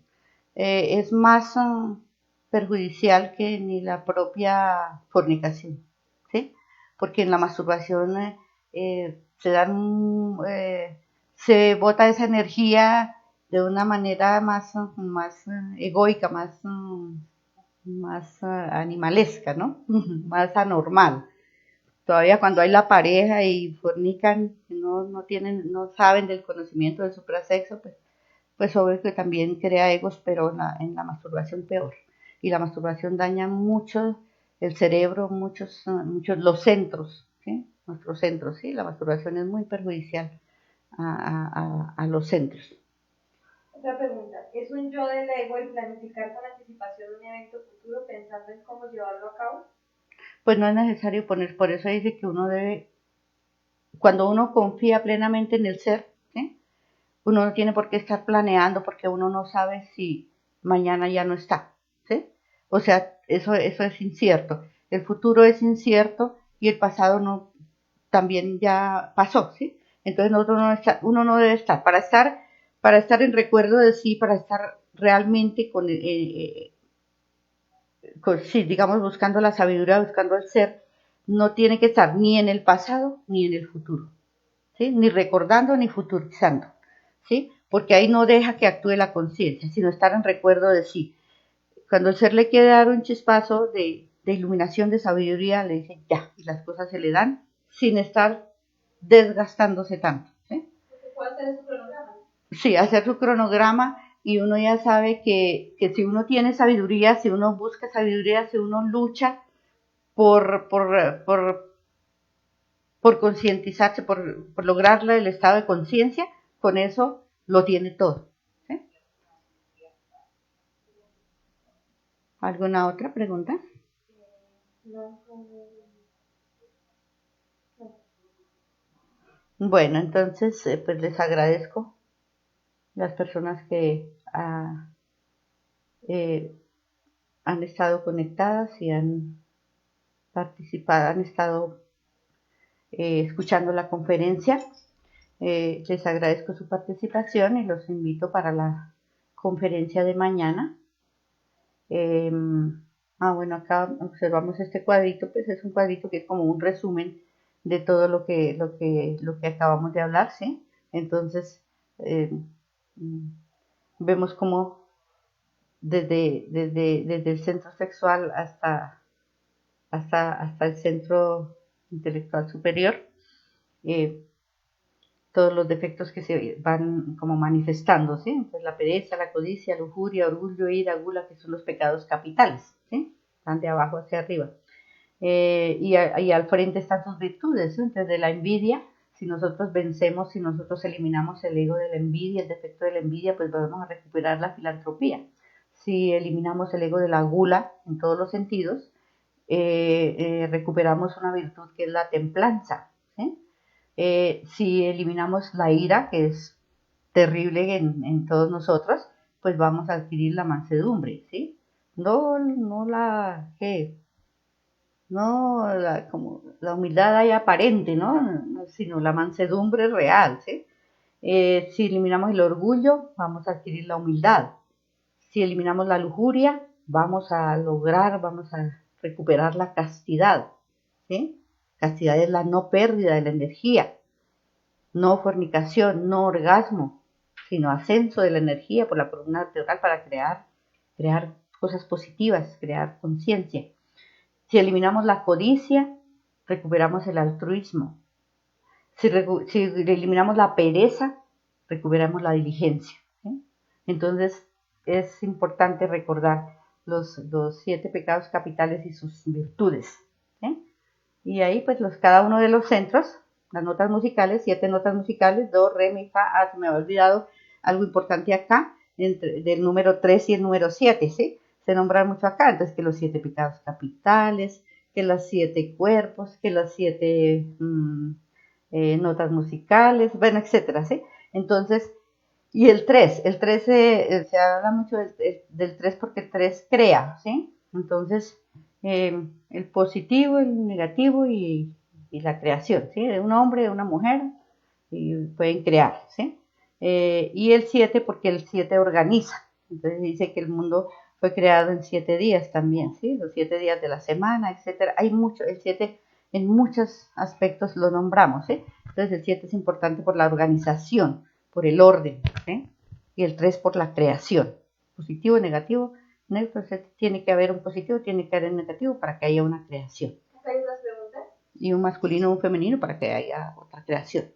Speaker 1: es más perjudicial que ni la propia fornicación, ¿sí? Porque en la masturbación se bota esa energía de una manera más egoica, más animalesca, ¿no? Más anormal. Todavía cuando hay la pareja y fornican, no saben del conocimiento del suprasexo, pues obvio que también crea egos, pero en la masturbación peor. Y la masturbación daña mucho el cerebro, muchos los centros, ¿sí? Nuestros centros, ¿sí? La masturbación es muy perjudicial a los centros.
Speaker 2: Otra pregunta. ¿Es un yo del ego el planificar con anticipación un evento futuro pensando en cómo llevarlo a cabo?
Speaker 1: Pues no es necesario poner, por eso dice que uno debe, cuando uno confía plenamente en el ser, ¿sí? Uno no tiene por qué estar planeando porque uno no sabe si mañana ya no está, ¿sí? O sea, eso es incierto. El futuro es incierto y el pasado no, también ya pasó, ¿sí? Entonces uno no debe estar. Para estar en recuerdo de sí, para estar realmente sí, digamos, buscando la sabiduría, buscando el ser, no tiene que estar ni en el pasado ni en el futuro, ¿sí? Ni recordando ni futurizando, ¿sí? Porque ahí no deja que actúe la conciencia, sino estar en recuerdo de sí. Cuando el ser le quiere dar un chispazo de iluminación, de sabiduría, le dice ya, y las cosas se le dan sin estar desgastándose tanto, ¿sí?
Speaker 2: Porque puede hacer su cronograma.
Speaker 1: Sí, hacer su cronograma y uno ya sabe que si uno tiene sabiduría, si uno busca sabiduría, si uno lucha por, por, por, por concientizarse, por lograr el estado de conciencia, con eso lo tiene todo. ¿Sí? ¿Alguna otra pregunta?
Speaker 2: No, no.
Speaker 1: Bueno, entonces pues les agradezco las personas que eh, han estado conectadas y han participado, han estado escuchando la conferencia. Les agradezco su participación y los invito para la conferencia de mañana. Bueno, acá observamos este cuadrito, pues es un cuadrito que es como un resumen de todo lo que acabamos de hablar, ¿sí? Entonces, eh, mm, vemos como desde el centro sexual hasta el centro intelectual superior, eh, todos los defectos que se van como manifestando, ¿sí? Entonces la pereza, la codicia, lujuria, orgullo, ira, gula, que son los pecados capitales, ¿sí? Van de abajo hacia arriba. Y al frente están sus virtudes, ¿sí? Entonces de la envidia, si nosotros vencemos, si nosotros eliminamos el ego de la envidia, el defecto de la envidia, pues vamos a recuperar la filantropía. Si eliminamos el ego de la gula en todos los sentidos, recuperamos una virtud que es la templanza, ¿sí? Si eliminamos la ira, que es terrible en todos nosotros, pues vamos a adquirir la mansedumbre, ¿sí? No la, ¿qué? No como la humildad ahí aparente, ¿no? Sino la mansedumbre real, ¿sí? Si eliminamos el orgullo, vamos a adquirir la humildad. Si eliminamos la lujuria, vamos a recuperar la castidad, ¿sí? Castidad es la no pérdida de la energía, no fornicación, no orgasmo, sino ascenso de la energía por la columna vertebral para crear cosas positivas, crear conciencia. Si eliminamos la codicia, recuperamos el altruismo. Si eliminamos la pereza, recuperamos la diligencia, ¿sí? Entonces es importante recordar los 7 pecados capitales y sus virtudes, ¿sí? Y ahí pues cada uno de los centros, las notas musicales, 7 notas musicales, do, re, mi, fa, se me había olvidado algo importante acá, del número 3 y el número 7, ¿sí? Se nombran mucho acá, entonces que los 7 pecados capitales, que los 7 cuerpos, que las 7 notas musicales, bueno, etcétera, ¿sí? Entonces, y el 3 se habla mucho del 3 porque el 3 crea, ¿sí? Entonces, el positivo, el negativo y la creación, ¿sí? De un hombre, de una mujer, y pueden crear, ¿sí? Y el 7 porque el 7 organiza. Entonces dice que el mundo fue creado en 7 días también, ¿sí? Los 7 días de la semana, etcétera. Hay mucho, el 7 en muchos aspectos lo nombramos, ¿sí? Entonces el 7 es importante por la organización, por el orden, ¿sí? Y el 3 por la creación. Positivo, negativo, tiene que haber un positivo, tiene que haber un negativo para que haya una creación.
Speaker 2: ¿Hay unas preguntas?
Speaker 1: Y un masculino y un femenino para que haya otra creación.